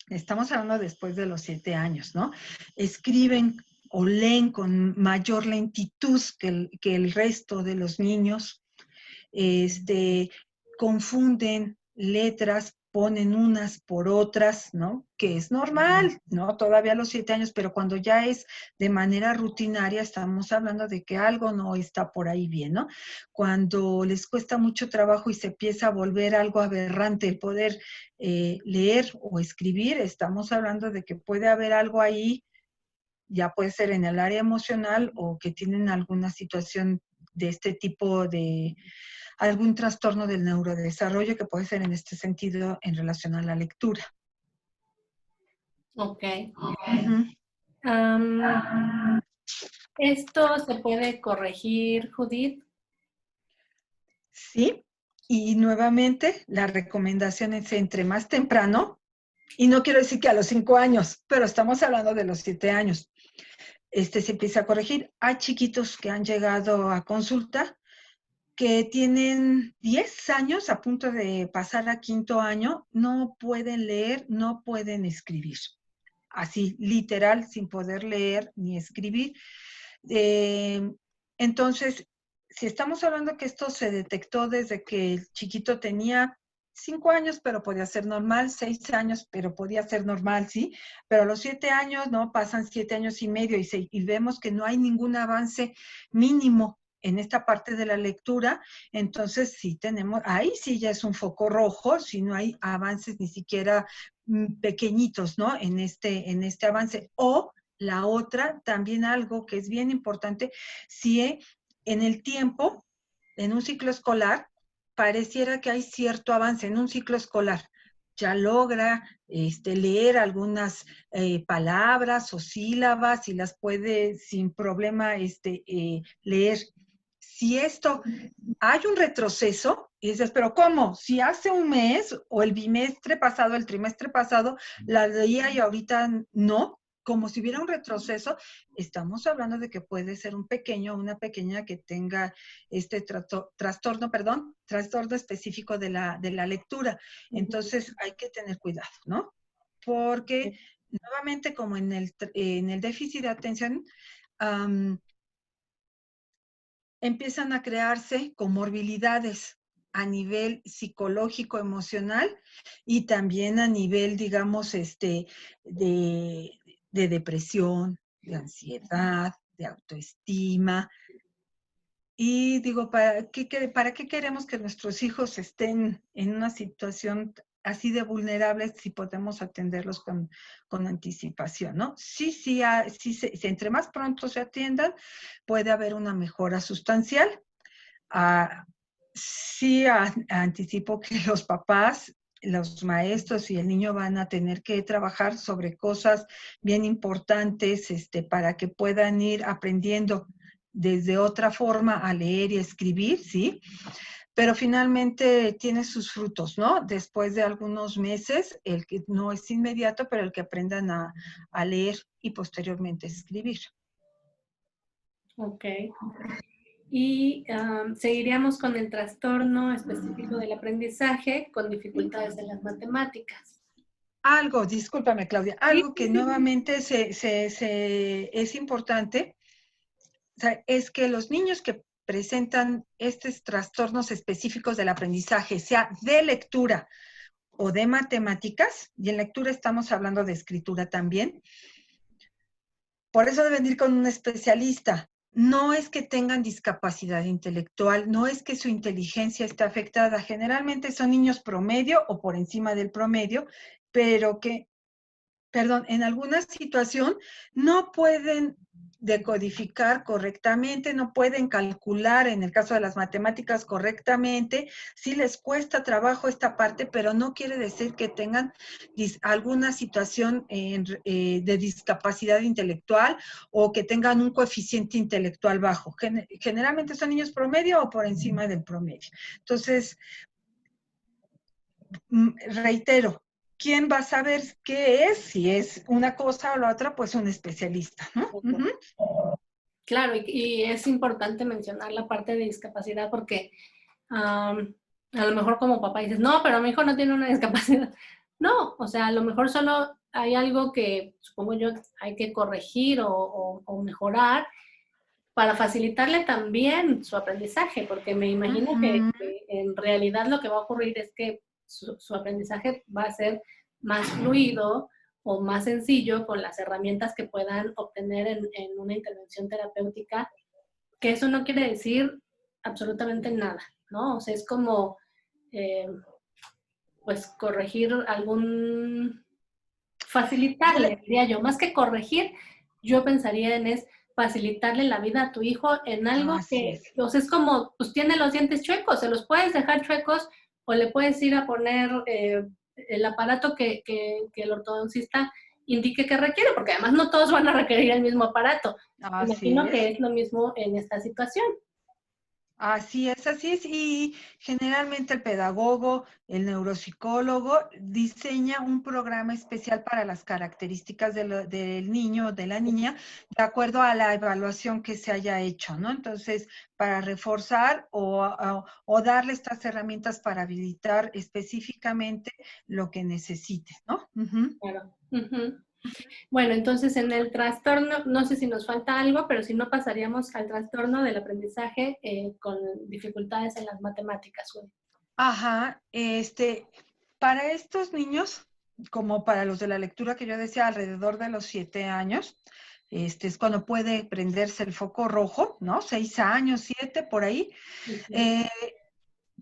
Estamos hablando después de los 7 años, ¿no? Escriben o leen con mayor lentitud que el resto de los niños. Confunden letras, ponen unas por otras, ¿no? Que es normal, ¿no? Todavía a los 7 años, pero cuando ya es de manera rutinaria, estamos hablando de que algo no está por ahí bien, ¿no? Cuando les cuesta mucho trabajo y se empieza a volver algo aberrante el poder leer o escribir, estamos hablando de que puede haber algo ahí, ya puede ser en el área emocional o que tienen alguna situación de este tipo de algún trastorno del neurodesarrollo que puede ser en este sentido en relación a la lectura. Ok. Uh-huh. ¿Esto se puede corregir, Judith? Sí, y nuevamente la recomendación es entre más temprano, y no quiero decir que a los 5 años, pero estamos hablando de los 7 años, se empieza a corregir. Hay chiquitos que han llegado a consulta que tienen 10 años a punto de pasar a quinto año, no pueden leer, no pueden escribir. Así, literal, sin poder leer ni escribir. Entonces, si estamos hablando que esto se detectó desde que el chiquito tenía 5 años, pero podía ser normal, 6 años, pero podía ser normal, ¿sí? Pero a los 7 años, ¿no? Pasan 7 años y medio y vemos que no hay ningún avance mínimo en esta parte de la lectura, entonces sí tenemos, ahí sí ya es un foco rojo, si no hay avances ni siquiera pequeñitos, ¿no? En este avance. O la otra, también algo que es bien importante, si en el tiempo, en un ciclo escolar, pareciera que hay cierto avance en un ciclo escolar. Ya logra leer algunas palabras o sílabas y las puede sin problema leer. Si esto hay un retroceso, y dices, pero ¿cómo? Si hace un mes o el bimestre pasado, el trimestre pasado, la leía y ahorita no, como si hubiera un retroceso, estamos hablando de que puede ser un pequeño o una pequeña que tenga este trastorno específico de la lectura. Entonces hay que tener cuidado, ¿no? Porque nuevamente como en el déficit de atención, empiezan a crearse comorbilidades a nivel psicológico, emocional y también a nivel, digamos, de depresión, de ansiedad, de autoestima. Y digo, ¿para qué queremos que nuestros hijos estén en una situación así de vulnerables si podemos atenderlos con anticipación, ¿no? Sí, entre más pronto se atiendan, puede haber una mejora sustancial. Sí anticipo que los papás, los maestros y el niño van a tener que trabajar sobre cosas bien importantes para que puedan ir aprendiendo desde otra forma a leer y escribir, ¿sí? pero finalmente tiene sus frutos, ¿no? Después de algunos meses, el que no es inmediato, pero el que aprendan a leer y posteriormente escribir. Ok. Y seguiríamos con el trastorno específico del aprendizaje con dificultades en las matemáticas. Algo, discúlpame Claudia, Sí, algo que sí, sí. nuevamente es importante, o sea, es que los niños que presentan estos trastornos específicos del aprendizaje, sea de lectura o de matemáticas, y en lectura estamos hablando de escritura también, por eso deben ir con un especialista. No es que tengan discapacidad intelectual, no es que su inteligencia esté afectada. Generalmente son niños promedio o por encima del promedio, pero que en alguna situación no pueden decodificar correctamente, no pueden calcular, en el caso de las matemáticas, correctamente. Sí les cuesta trabajo esta parte, pero no quiere decir que tengan alguna situación de discapacidad intelectual o que tengan un coeficiente intelectual bajo. Generalmente son niños promedio o por encima del promedio. Entonces, reitero, ¿quién va a saber qué es? Si es una cosa o la otra, pues un especialista, ¿no? Uh-huh. Claro, y es importante mencionar la parte de discapacidad porque a lo mejor como papá dices, no, pero mi hijo no tiene una discapacidad. No, o sea, a lo mejor solo hay algo que, supongo yo, hay que corregir o mejorar para facilitarle también su aprendizaje, porque me imagino que en realidad lo que va a ocurrir es que su aprendizaje va a ser más fluido o más sencillo con las herramientas que puedan obtener en una intervención terapéutica, que eso no quiere decir absolutamente nada, ¿no? O sea, es como, eh, pues, corregir facilitarle, diría yo, más que corregir, yo pensaría en es facilitarle la vida a tu hijo en algo Así que, es. o sea, es como, pues tiene los dientes chuecos, se los puedes dejar chuecos o le puedes ir a poner el aparato que el ortodoncista indique que requiere, porque además no todos van a requerir el mismo aparato. Así Imagino que es. es lo mismo en esta situación. Así es, así es. Y generalmente el pedagogo, el neuropsicólogo, diseña un programa especial para las características del niño o de la niña, de acuerdo a la evaluación que se haya hecho, ¿no? Entonces, para reforzar o darle estas herramientas para habilitar específicamente lo que necesite, ¿no? Uh-huh. Claro. Uh-huh. Bueno, entonces en el trastorno, no sé si nos falta algo, pero si no pasaríamos al trastorno del aprendizaje con dificultades en las matemáticas. Ajá, para estos niños, como para los de la lectura que yo decía, alrededor de los 7 años, es cuando puede prenderse el foco rojo, ¿no? 6 años, 7, por ahí. Uh-huh. Eh,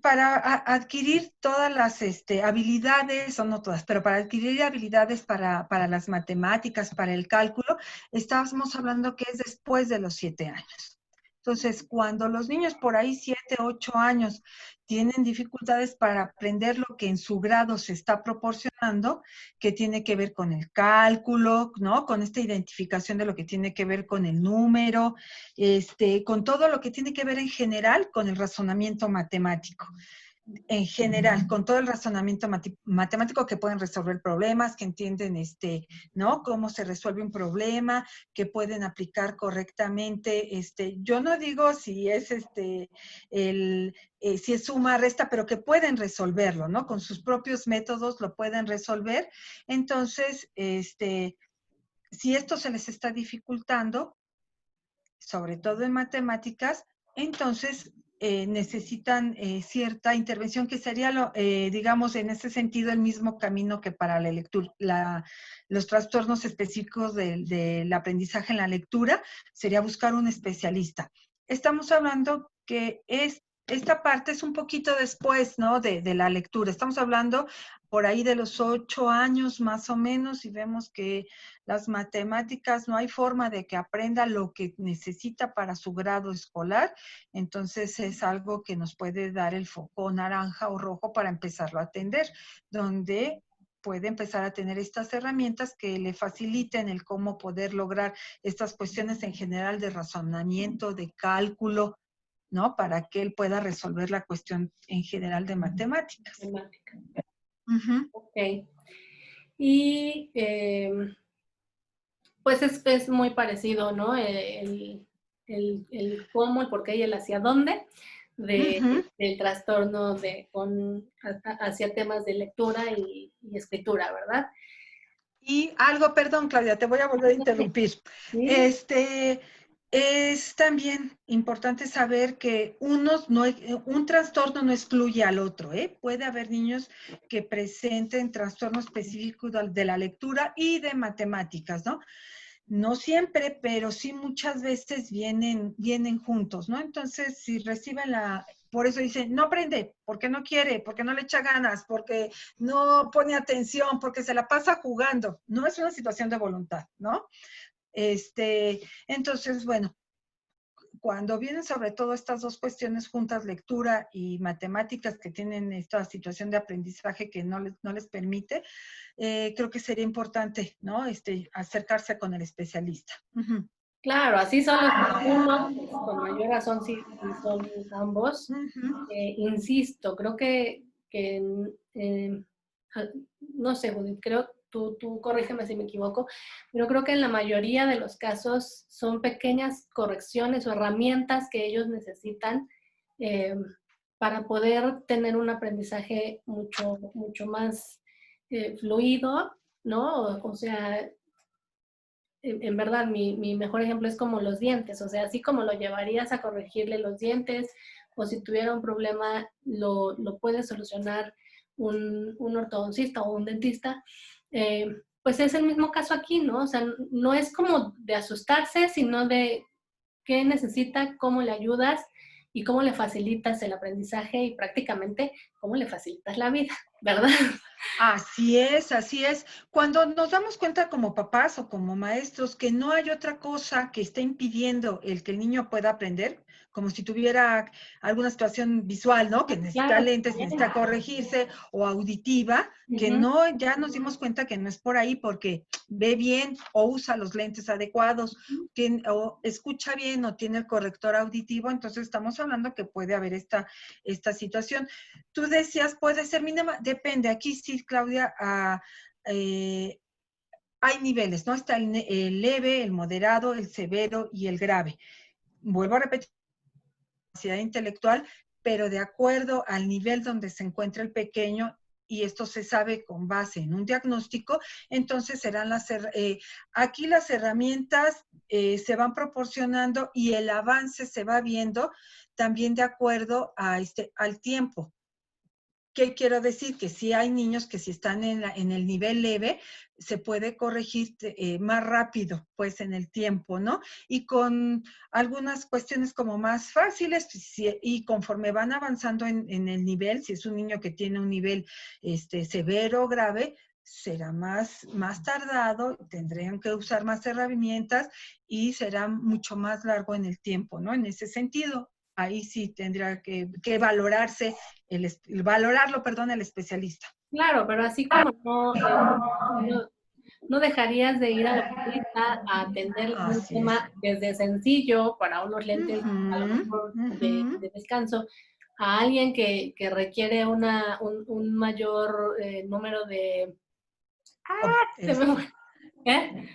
para adquirir todas las habilidades, o no todas, pero para adquirir habilidades para las matemáticas, para el cálculo, estábamos hablando que es después de los 7 años. Entonces, cuando los niños por ahí 7, 8 años tienen dificultades para aprender lo que en su grado se está proporcionando, que tiene que ver con el cálculo, ¿no? Con esta identificación de lo que tiene que ver con el número, con todo lo que tiene que ver en general con el razonamiento matemático. En general, con todo el razonamiento matemático, que pueden resolver problemas, que entienden ¿no? Cómo se resuelve un problema, que pueden aplicar correctamente, yo no digo si es si es suma, resta, pero que pueden resolverlo, ¿no? Con sus propios métodos lo pueden resolver. Entonces, si esto se les está dificultando, sobre todo en matemáticas, entonces necesitan cierta intervención que sería, digamos, en ese sentido el mismo camino que para la lectura, los trastornos específicos del aprendizaje en la lectura, sería buscar un especialista. Estamos hablando que esta parte es un poquito después, ¿no? De la lectura. Estamos hablando por ahí de los 8 años más o menos y vemos que las matemáticas no hay forma de que aprenda lo que necesita para su grado escolar, entonces es algo que nos puede dar el foco naranja o rojo para empezarlo a atender, donde puede empezar a tener estas herramientas que le faciliten el cómo poder lograr estas cuestiones en general de razonamiento, de cálculo, ¿no? Para que él pueda resolver la cuestión en general de matemáticas. Temática. Ujú. Ok. Y pues es muy parecido, ¿no? El cómo, el por qué y el hacia dónde Ujú. del trastorno hacia temas de lectura y escritura, ¿verdad? Y algo, perdón, Claudia, te voy a volver a interrumpir. Sí, Es también importante saber que un trastorno no excluye al otro, ¿eh? Puede haber niños que presenten trastorno específico de la lectura y de matemáticas, ¿no? No siempre, pero sí muchas veces vienen juntos, ¿no? Entonces, si reciben por eso dicen, no aprende, porque no quiere, porque no le echa ganas, porque no pone atención, porque se la pasa jugando. No es una situación de voluntad, ¿no? Entonces, bueno, cuando vienen sobre todo estas dos cuestiones juntas, lectura y matemáticas, que tienen esta situación de aprendizaje que no les permite, creo que sería importante, ¿no? Acercarse con el especialista. Uh-huh. claro, así solo es uno, pues, con mayor razón si son ambos. Uh-huh. Insisto, creo que no sé, Judith, creo, tú corrígeme si me equivoco, pero creo que en la mayoría de los casos son pequeñas correcciones o herramientas que ellos necesitan eh, para poder tener un aprendizaje mucho más fluido, ¿no? O sea, en verdad, mi mejor ejemplo es como los dientes, o sea, así como lo llevarías a corregirle los dientes, o si tuviera un problema, lo puede solucionar un ortodoncista o un dentista, pues es el mismo caso aquí, ¿no? O sea, no es como de asustarse, sino de qué necesita, cómo le ayudas y cómo le facilitas el aprendizaje y prácticamente cómo le facilitas la vida, ¿verdad? Así es, así es. Cuando nos damos cuenta como papás o como maestros que no hay otra cosa que esté impidiendo el que el niño pueda aprender, como si tuviera alguna situación visual, ¿no? Que necesita Claro, lentes, también. necesita corregirse, o auditiva, que Ujú. no, ya nos dimos cuenta que no es por ahí porque ve bien o usa los lentes adecuados, o escucha bien o tiene el corrector auditivo, entonces estamos hablando que puede haber esta situación. Tú decías, puede ser mínima, depende. Aquí sí, Claudia, hay niveles, ¿no? Está el leve, el moderado, el severo y el grave. Vuelvo a repetir, capacidad intelectual, pero de acuerdo al nivel donde se encuentra el pequeño, y esto se sabe con base en un diagnóstico, entonces serán aquí las herramientas se van proporcionando y el avance se va viendo también de acuerdo al tiempo. ¿Qué quiero decir? Que sí hay niños que si están en el nivel leve, se puede corregir más rápido, pues en el tiempo, ¿no? Y con algunas cuestiones como más fáciles, y conforme van avanzando en el nivel, si es un niño que tiene un nivel severo o grave, será más tardado, tendrían que usar más herramientas y será mucho más largo en el tiempo, ¿no? En ese sentido, ahí sí tendrá que valorarse valorarlo, perdón, el especialista. Claro, pero así como no, no dejarías de ir al oculista a atender un Así es. tema desde sencillo para unos lentes a lo Ujú, mejor ujú. de descanso a alguien que requiere un mayor número de... Oh, se me fue, ¿eh?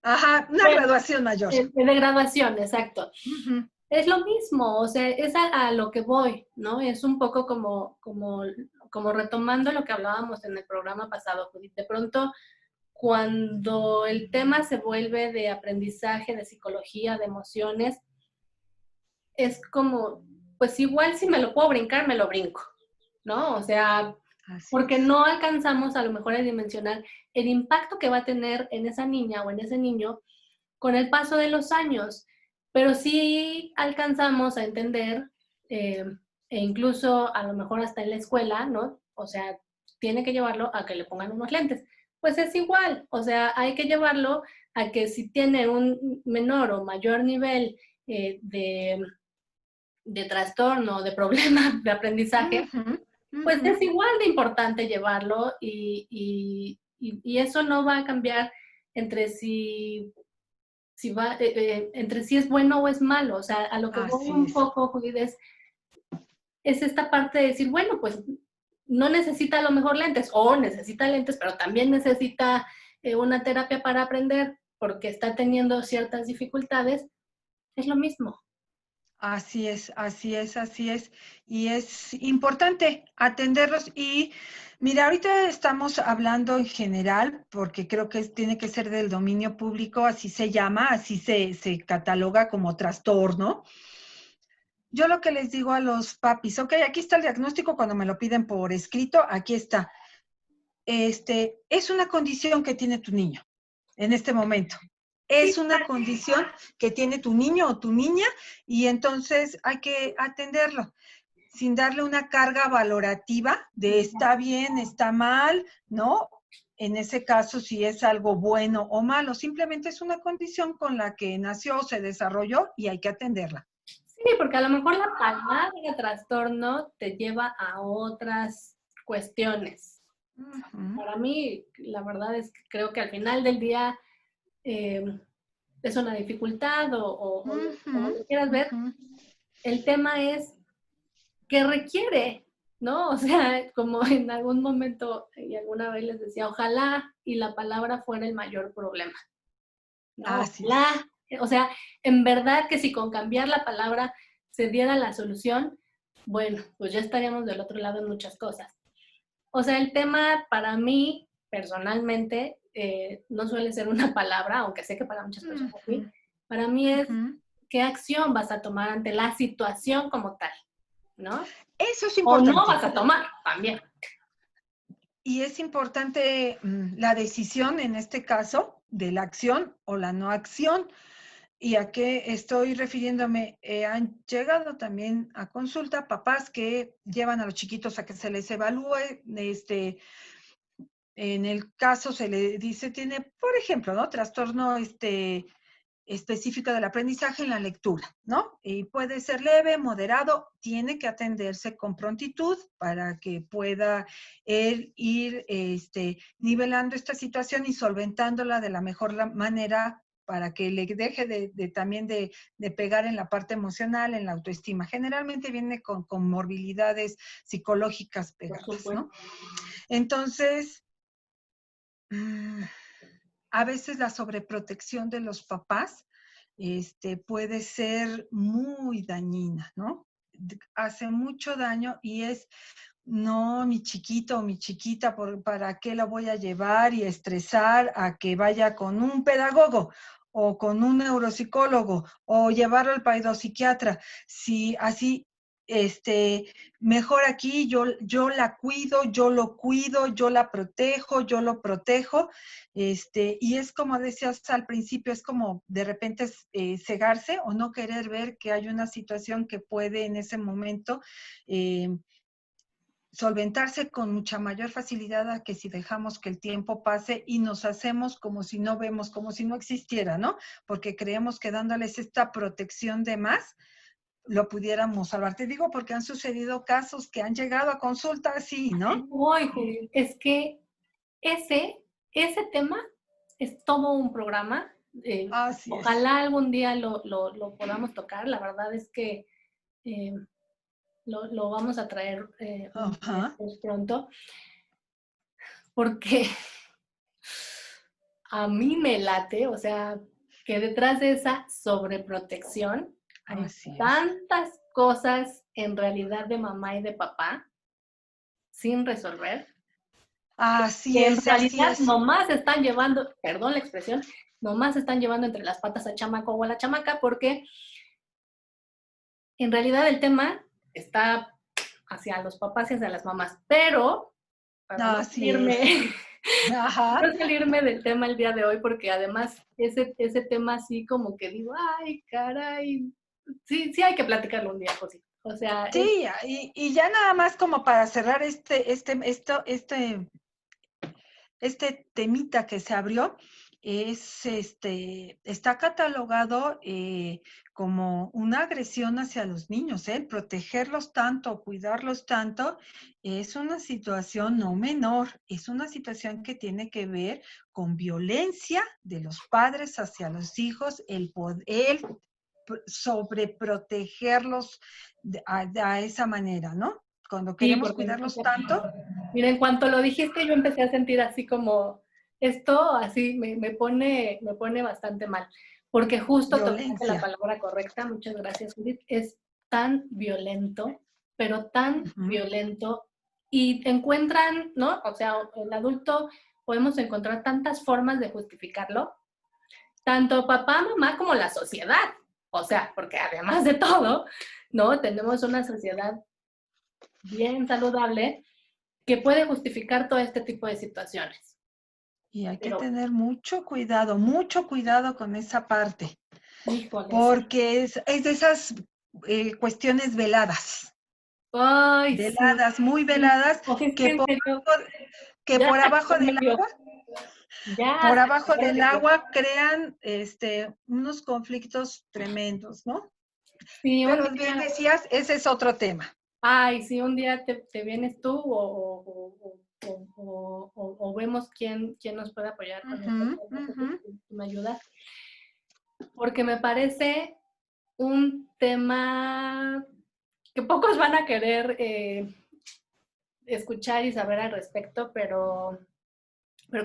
Ajá, una graduación mayor. De graduación, exacto. Ujú. Es lo mismo, o sea, es a lo que voy, ¿no? Es un poco como retomando lo que hablábamos en el programa pasado, Judith. De pronto, cuando el tema se vuelve de aprendizaje, de psicología, de emociones, es como, pues igual si me lo puedo brincar, me lo brinco, ¿no? O sea, Así porque es. no alcanzamos a lo mejor a dimensionar el impacto que va a tener en esa niña o en ese niño con el paso de los años, pero sí alcanzamos a entender, eh, e incluso a lo mejor hasta en la escuela, ¿no? O sea, tiene que llevarlo a que le pongan unos lentes. Pues es igual, o sea, hay que llevarlo a que si tiene un menor o mayor nivel de trastorno, de problema de aprendizaje, Ujú, pues ujú. es igual de importante llevarlo y eso no va a cambiar entre si si va, entre si es bueno o es malo. O sea, a lo que voy Así un es. poco, Judith, es esta parte de decir, bueno, pues no necesita a lo mejor lentes, o necesita lentes, pero también necesita una terapia para aprender porque está teniendo ciertas dificultades, es lo mismo. Así es, así es, así es. Y es importante atenderlos. Y mira, ahorita estamos hablando en general, porque creo que tiene que ser del dominio público, así se llama, así se cataloga como trastorno. Yo lo que les digo a los papis, ok, aquí está el diagnóstico cuando me lo piden por escrito, aquí está. Es una condición que tiene tu niño en este momento. Es Sí, una condición que tiene tu niño o tu niña y entonces hay que atenderlo sin darle una carga valorativa de está bien, está mal, ¿no? En ese caso, si es algo bueno o malo, simplemente es una condición con la que nació o se desarrolló y hay que atenderla. sí, porque a lo mejor la palabra trastorno te lleva a otras cuestiones. Uh-huh. Para mí, la verdad es que creo que al final del día es una dificultad o como Uh-huh. lo quieras ver. Uh-huh. El tema es que requiere, ¿no? O sea, como en algún momento y alguna vez les decía, ojalá y la palabra fuera el mayor problema, ¿no? Así es. Ojalá, o sea, en verdad que si con cambiar la palabra se diera la solución, bueno, pues ya estaríamos del otro lado en muchas cosas. O sea, el tema para mí, personalmente, no suele ser una palabra, aunque sé que para muchas personas sí, Uh-huh. para mí es Uh-huh. qué acción vas a tomar ante la situación como tal, ¿no? Eso es O no importante. vas a tomar también. Y es importante la decisión, en este caso, de la acción o la no acción. ¿Y a qué estoy refiriéndome? Han llegado también a consulta papás que llevan a los chiquitos a que se les evalúe. En el caso se le dice, tiene, por ejemplo, ¿no? Trastorno específico del aprendizaje en la lectura, ¿no? Y puede ser leve, moderado, tiene que atenderse con prontitud para que pueda él ir nivelando esta situación y solventándola de la mejor manera para que le deje también de pegar en la parte emocional, en la autoestima. Generalmente viene con comorbilidades psicológicas Por pegadas, supuesto. ¿no? Entonces, a veces la sobreprotección de los papás puede ser muy dañina, ¿no? Hace mucho daño y es, no, mi chiquito o mi chiquita, ¿para qué la voy a llevar y estresar a que vaya con un pedagogo o con un neuropsicólogo o llevarlo al psiquiatra? Si así, mejor aquí yo la cuido, yo lo cuido, yo la protejo, yo lo protejo, y es como decías al principio, es como de repente cegarse o no querer ver que hay una situación que puede en ese momento solventarse con mucha mayor facilidad a que si dejamos que el tiempo pase y nos hacemos como si no vemos, como si no existiera, ¿no? Porque creemos que dándoles esta protección de más, lo pudiéramos salvar. Te digo porque han sucedido casos que han llegado a consulta así, ¿no? Uy, Judith, es que ese tema es todo un programa. Así es. Ojalá algún día lo podamos tocar. La verdad es que eh, lo vamos a traer un día Ajá. pues, pronto, porque a mí me late, o sea, que detrás de esa sobreprotección hay Así es. tantas cosas en realidad de mamá y de papá sin resolver, Así que en es, así realidad es. nomás están llevando, perdón la expresión, nomás están llevando entre las patas al chamaco o a la chamaca, porque en realidad el tema está hacia los papás y hacia las mamás, pero para no Así es. salirme, Ajá. no salirme del tema el día de hoy, porque además ese tema así como que digo, ay, caray, sí, sí hay que platicarlo un día, José. O sea, es, Sí, y ya nada más como para cerrar este temita que se abrió, está catalogado como una agresión hacia los niños, ¿eh? Protegerlos tanto, cuidarlos tanto, es una situación no menor, es una situación que tiene que ver con violencia de los padres hacia los hijos, el poder sobreprotegerlos a esa manera, ¿no? Cuando Sí, queremos porque cuidarlos tanto, mira, en cuanto lo dijiste, yo empecé a sentir así como, esto así me pone bastante mal, porque justo tocaste la violencia. palabra correcta, muchas gracias, Judith, es tan violento, pero tan Ujú. violento, y encuentran, ¿no? O sea, el adulto podemos encontrar tantas formas de justificarlo, tanto papá, mamá, como la sociedad. O sea, porque además de todo, ¿no? Tenemos una sociedad bien saludable que puede justificar todo este tipo de situaciones. Y hay que Pero, tener mucho cuidado con esa parte, híjole, sí. porque es de esas cuestiones Ay, sí, muy sí. veladas, O sea, es que que en por, serio, que ya por hasta abajo calor me del dio. agua, Ya hasta calor me dio. crean unos conflictos tremendos, ¿no? Sí, un Pero bien día, decías, ese es otro tema. ay, sí, un día te vienes tú o vemos quién nos puede apoyar con Ujú, este tema, ujú. tú me ayudas, porque me parece un tema que pocos van a querer escuchar y saber al respecto, pero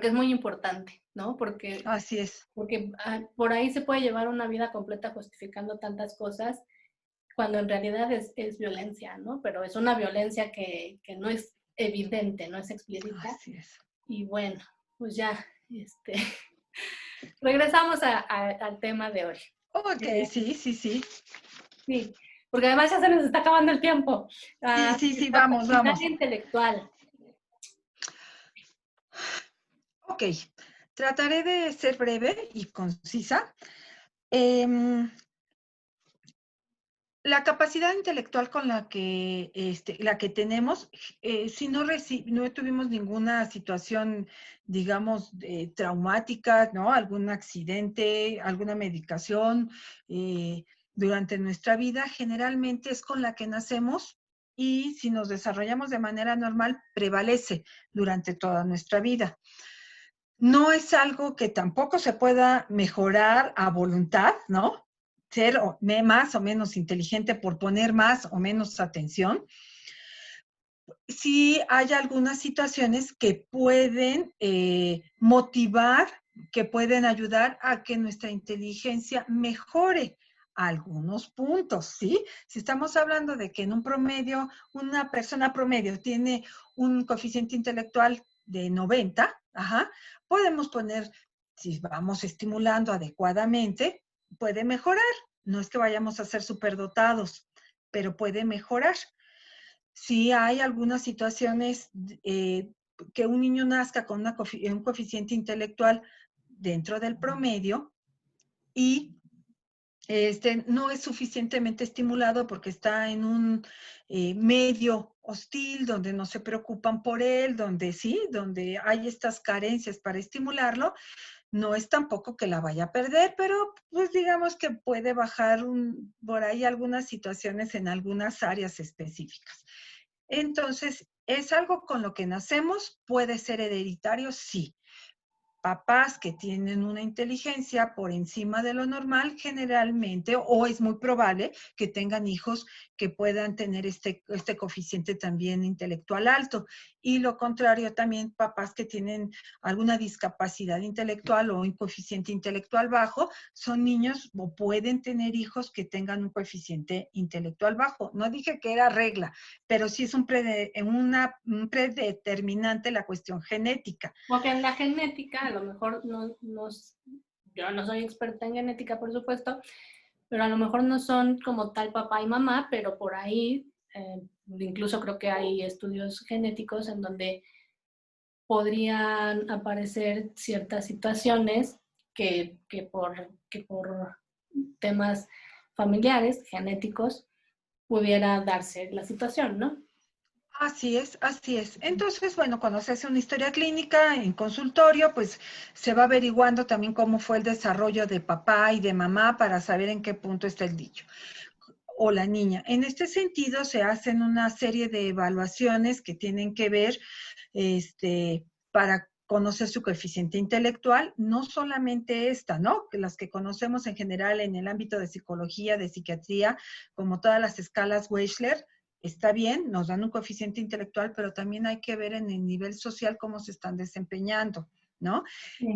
que es muy importante, ¿no? Así es. Porque por ahí se puede llevar una vida completa justificando tantas cosas, cuando en realidad es violencia, ¿no? Pero es una violencia que no es evidente, no es explícita. Así es. Y bueno, pues ya, regresamos al tema de hoy. Ok, Eh, sí, sí, sí. sí, porque además ya se nos está acabando el tiempo. Sí, sí, sí, vamos, Discapacidad vamos. intelectual. Ok, trataré de ser breve y concisa. Em, la capacidad intelectual con la que tenemos, si no tuvimos ninguna situación, digamos, traumática, ¿no? Algún accidente, alguna medicación durante nuestra vida, generalmente es con la que nacemos y si nos desarrollamos de manera normal, prevalece durante toda nuestra vida. No es algo que tampoco se pueda mejorar a voluntad, ¿no? Ser más o menos inteligente por poner más o menos atención. Sí hay algunas situaciones que pueden motivar, que pueden ayudar a que nuestra inteligencia mejore algunos puntos, ¿sí? Si estamos hablando de que en un promedio, una persona promedio tiene un coeficiente intelectual de 90, podemos poner, si vamos estimulando adecuadamente, puede mejorar. No es que vayamos a ser superdotados, pero puede mejorar. Sí hay algunas situaciones que un niño nazca con un coeficiente intelectual dentro del promedio y no es suficientemente estimulado porque está en un medio hostil, donde no se preocupan por él, donde hay estas carencias para estimularlo, no es tampoco que la vaya a perder, pero pues digamos que puede bajar por ahí algunas situaciones en algunas áreas específicas. Entonces, ¿es algo con lo que nacemos? ¿Puede ser hereditario? Sí. Papás que tienen una inteligencia por encima de lo normal, generalmente, o es muy probable que tengan hijos que puedan tener este coeficiente también intelectual alto. Y lo contrario, también papás que tienen alguna discapacidad intelectual o un coeficiente intelectual bajo, son niños o pueden tener hijos que tengan un coeficiente intelectual bajo. No dije que era regla, pero sí es un predeterminante la cuestión genética. Porque en la genética, a lo mejor yo no soy experta en genética, por supuesto, pero a lo mejor no son como tal papá y mamá, pero por ahí, incluso creo que hay estudios genéticos en donde podrían aparecer ciertas situaciones que por temas familiares, genéticos, pudiera darse la situación, ¿no? Así es, así es. Entonces, bueno, cuando se hace una historia clínica en consultorio, pues se va averiguando también cómo fue el desarrollo de papá y de mamá para saber en qué punto está el niño o la niña. En este sentido, se hacen una serie de evaluaciones que tienen que ver para conocer su coeficiente intelectual, no solamente esta, ¿no? Que las que conocemos en general en el ámbito de psicología, de psiquiatría, como todas las escalas Wechsler, está bien, nos dan un coeficiente intelectual, pero también hay que ver en el nivel social cómo se están desempeñando, ¿no?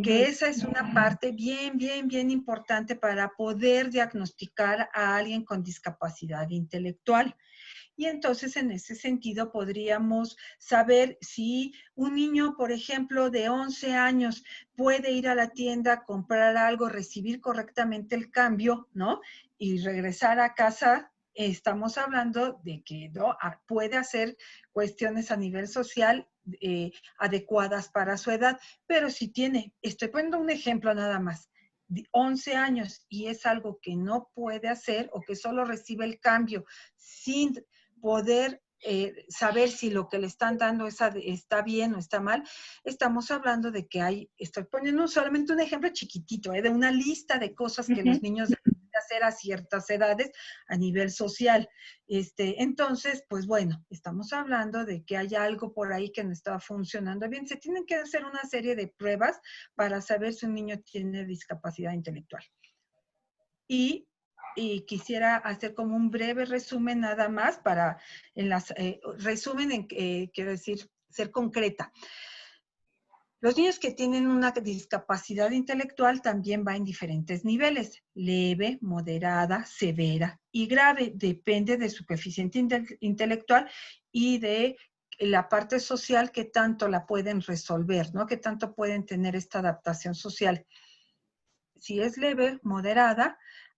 Que Ujú. esa es una parte bien, bien, bien importante para poder diagnosticar a alguien con discapacidad intelectual. Y entonces en ese sentido podríamos saber si un niño, por ejemplo, de 11 años puede ir a la tienda, comprar algo, recibir correctamente el cambio, ¿no? Y regresar a casa. Estamos hablando de que ¿no? puede hacer cuestiones a nivel social adecuadas para su edad, pero si tiene, estoy poniendo un ejemplo nada más, de 11 años y es algo que no puede hacer o que solo recibe el cambio sin poder saber si lo que le están dando está bien o está mal, estamos hablando de que estoy poniendo solamente un ejemplo chiquitito, de una lista de cosas que los Ujú. niños deben hacer a ciertas edades a nivel social. Entonces, pues bueno, estamos hablando de que hay algo por ahí que no está funcionando bien. Se tienen que hacer una serie de pruebas para saber si un niño tiene discapacidad intelectual. Y, y quisiera hacer como un breve resumen nada más para, resumen, quiero decir, ser concreta. Los niños que tienen una discapacidad intelectual también va en diferentes niveles, leve, moderada, severa y grave, depende de su coeficiente intelectual y de la parte social que tanto la pueden resolver, ¿no? Que tanto pueden tener esta adaptación social. Si es leve, moderada,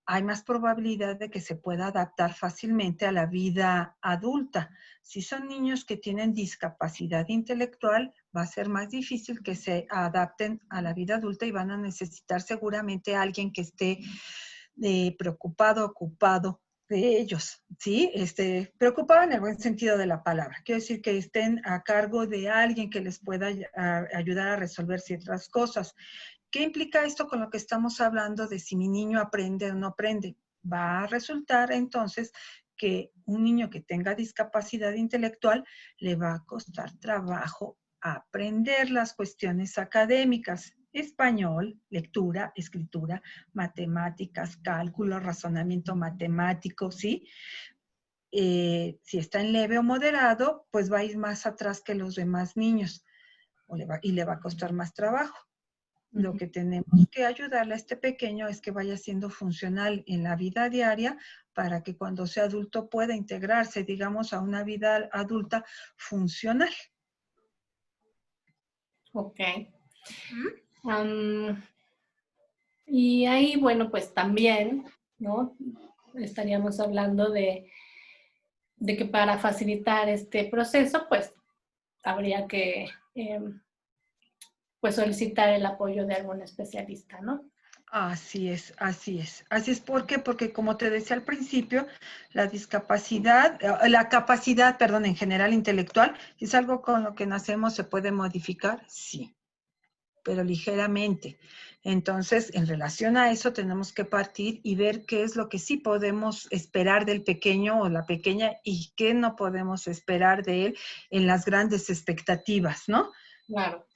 hay más probabilidad de que se pueda adaptar fácilmente a la vida adulta. Si son niños que tienen discapacidad intelectual, va a ser más difícil que se adapten a la vida adulta y van a necesitar seguramente a alguien que esté preocupado, ocupado de ellos, ¿sí? Preocupado en el buen sentido de la palabra. Quiero decir que estén a cargo de alguien que les pueda ayudar a resolver ciertas cosas. ¿Qué implica esto con lo que estamos hablando de si mi niño aprende o no aprende? Va a resultar entonces que un niño que tenga discapacidad intelectual le va a costar trabajo aprender las cuestiones académicas, español, lectura, escritura, matemáticas, cálculo, razonamiento matemático, ¿sí? Si está en leve o moderado, pues va a ir más atrás que los demás niños y le va a costar más trabajo. Lo que tenemos que ayudarle a este pequeño es que vaya siendo funcional en la vida diaria para que cuando sea adulto pueda integrarse, digamos, a una vida adulta funcional. Ok. ¿Mm? Y ahí, bueno, pues también, ¿no? Estaríamos hablando de que para facilitar este proceso, pues habría que pues solicitar el apoyo de algún especialista, ¿no? Así es, así es. Así es, ¿por qué? Porque como te decía al principio, la capacidad, perdón, en general intelectual, ¿es algo con lo que nacemos se puede modificar? Sí, pero ligeramente. Entonces, en relación a eso, tenemos que partir y ver qué es lo que sí podemos esperar del pequeño o la pequeña y qué no podemos esperar de él en las grandes expectativas, ¿no? Claro.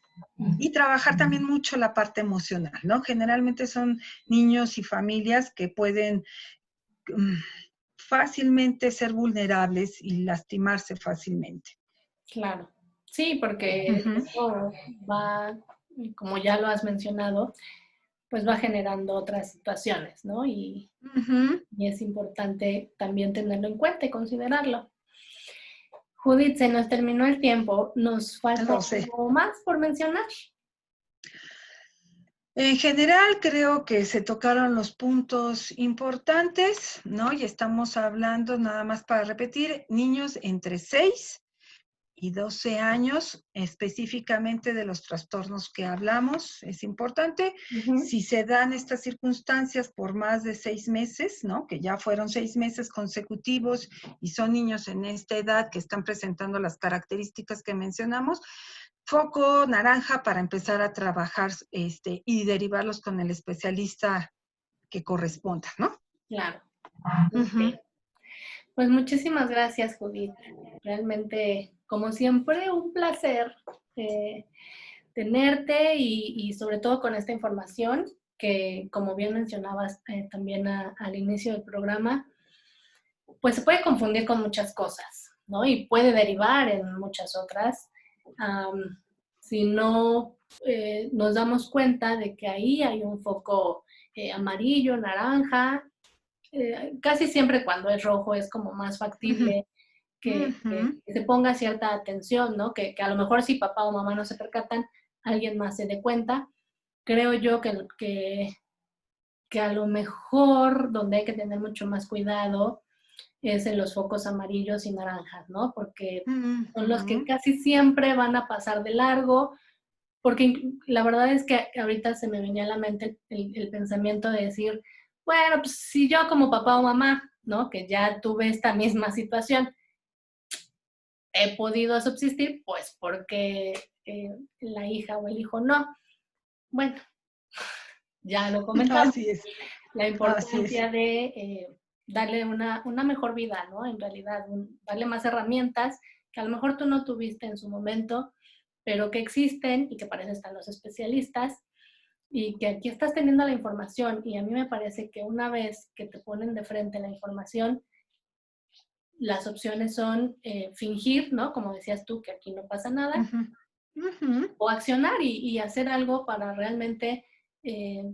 Y trabajar también mucho la parte emocional, ¿no? Generalmente son niños y familias que pueden fácilmente ser vulnerables y lastimarse fácilmente. Claro. Sí, porque Ujú. eso va, como ya lo has mencionado, pues va generando otras situaciones, ¿no? Ujú. Y es importante también tenerlo en cuenta y considerarlo. Judith, se nos terminó el tiempo. ¿Nos falta Lo sé. algo más por mencionar? En general, creo que se tocaron los puntos importantes, ¿no? Y estamos hablando, nada más para repetir, niños entre 6 y 12 años, específicamente de los trastornos que hablamos, es importante. Si se dan estas circunstancias por más de 6 meses, ¿no? Que ya fueron 6 meses consecutivos y son niños en esta edad que están presentando las características que mencionamos, foco naranja para empezar a trabajar y derivarlos con el especialista que corresponda, ¿no? Claro. Okay. Pues muchísimas gracias, Judith. Realmente, como siempre, un placer tenerte y sobre todo con esta información que, como bien mencionabas también al inicio del programa, pues se puede confundir con muchas cosas, ¿no? Y puede derivar en muchas otras. Si no nos damos cuenta de que ahí hay un foco amarillo, naranja, casi siempre cuando es rojo es como más factible que se ponga cierta atención, ¿no? Que a lo mejor si papá o mamá no se percatan, alguien más se dé cuenta. Creo yo que a lo mejor donde hay que tener mucho más cuidado es en los focos amarillos y naranjas, ¿no? Porque son los que casi siempre van a pasar de largo, porque la verdad es que ahorita se me venía a la mente el pensamiento de decir, bueno, pues si yo como papá o mamá, ¿no? Que ya tuve esta misma situación, he podido subsistir, pues porque la hija o el hijo no. Bueno, ya lo comentamos. Así es. La importancia de darle una mejor vida, ¿no? En realidad, darle más herramientas que a lo mejor tú no tuviste en su momento, pero que existen y que para eso están los especialistas y que aquí estás teniendo la información y a mí me parece que una vez que te ponen de frente la información, las opciones son fingir, ¿no? Como decías tú, que aquí no pasa nada, o accionar y hacer algo para realmente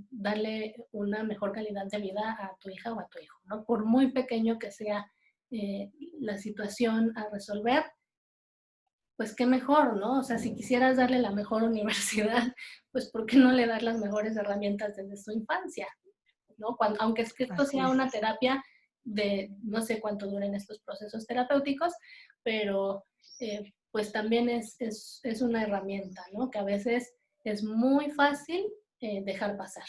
darle una mejor calidad de vida a tu hija o a tu hijo, ¿no? Por muy pequeño que sea la situación a resolver, pues qué mejor, ¿no? O sea, si quisieras darle la mejor universidad, pues ¿por qué no le dar las mejores herramientas desde su infancia? ¿No? Aunque es que esto sea una terapia de no sé cuánto duren estos procesos terapéuticos, pero pues también es una herramienta, ¿no? Que a veces es muy fácil dejar pasar.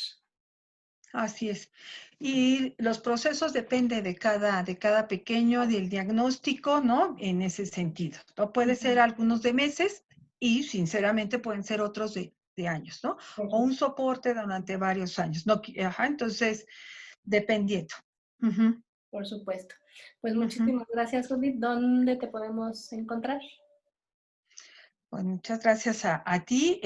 Así es. Y los procesos dependen de cada pequeño, del diagnóstico, ¿no? En ese sentido. ¿No? Puede ser algunos de meses y sinceramente pueden ser otros de años, ¿no? O un soporte durante varios años. No, entonces, dependiendo. Por supuesto. Pues muchísimas gracias, Judith. ¿Dónde te podemos encontrar? Pues muchas gracias a ti.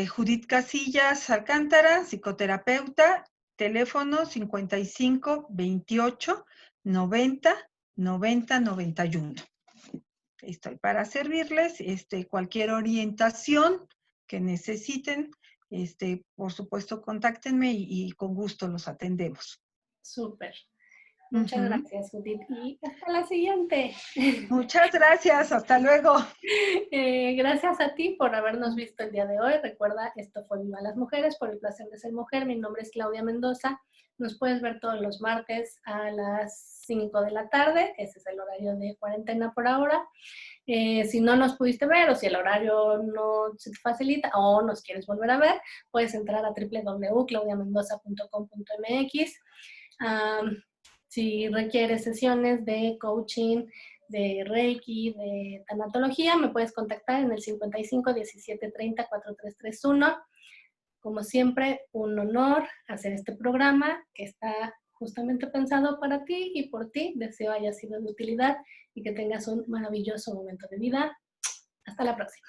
Judith Casillas Alcántara, psicoterapeuta, teléfono 55 28 90 90 91. Estoy para servirles, cualquier orientación que necesiten, por supuesto, contáctenme y con gusto los atendemos. Súper. Muchas gracias, Judith. Y hasta la siguiente. Muchas gracias. Hasta luego. Gracias a ti por habernos visto el día de hoy. Recuerda, esto fue Viva las Mujeres, por el placer de ser mujer. Mi nombre es Claudia Mendoza. Nos puedes ver todos los martes a las 5 de la tarde. Ese es el horario de cuarentena por ahora. Si no nos pudiste ver o si el horario no se te facilita o nos quieres volver a ver, puedes entrar a www.claudiamendoza.com.mx. Si requieres sesiones de coaching, de Reiki, de tanatología, me puedes contactar en el 55 17 30 4331. Como siempre, un honor hacer este programa que está justamente pensado para ti y por ti. Deseo haya sido de utilidad y que tengas un maravilloso momento de vida. Hasta la próxima.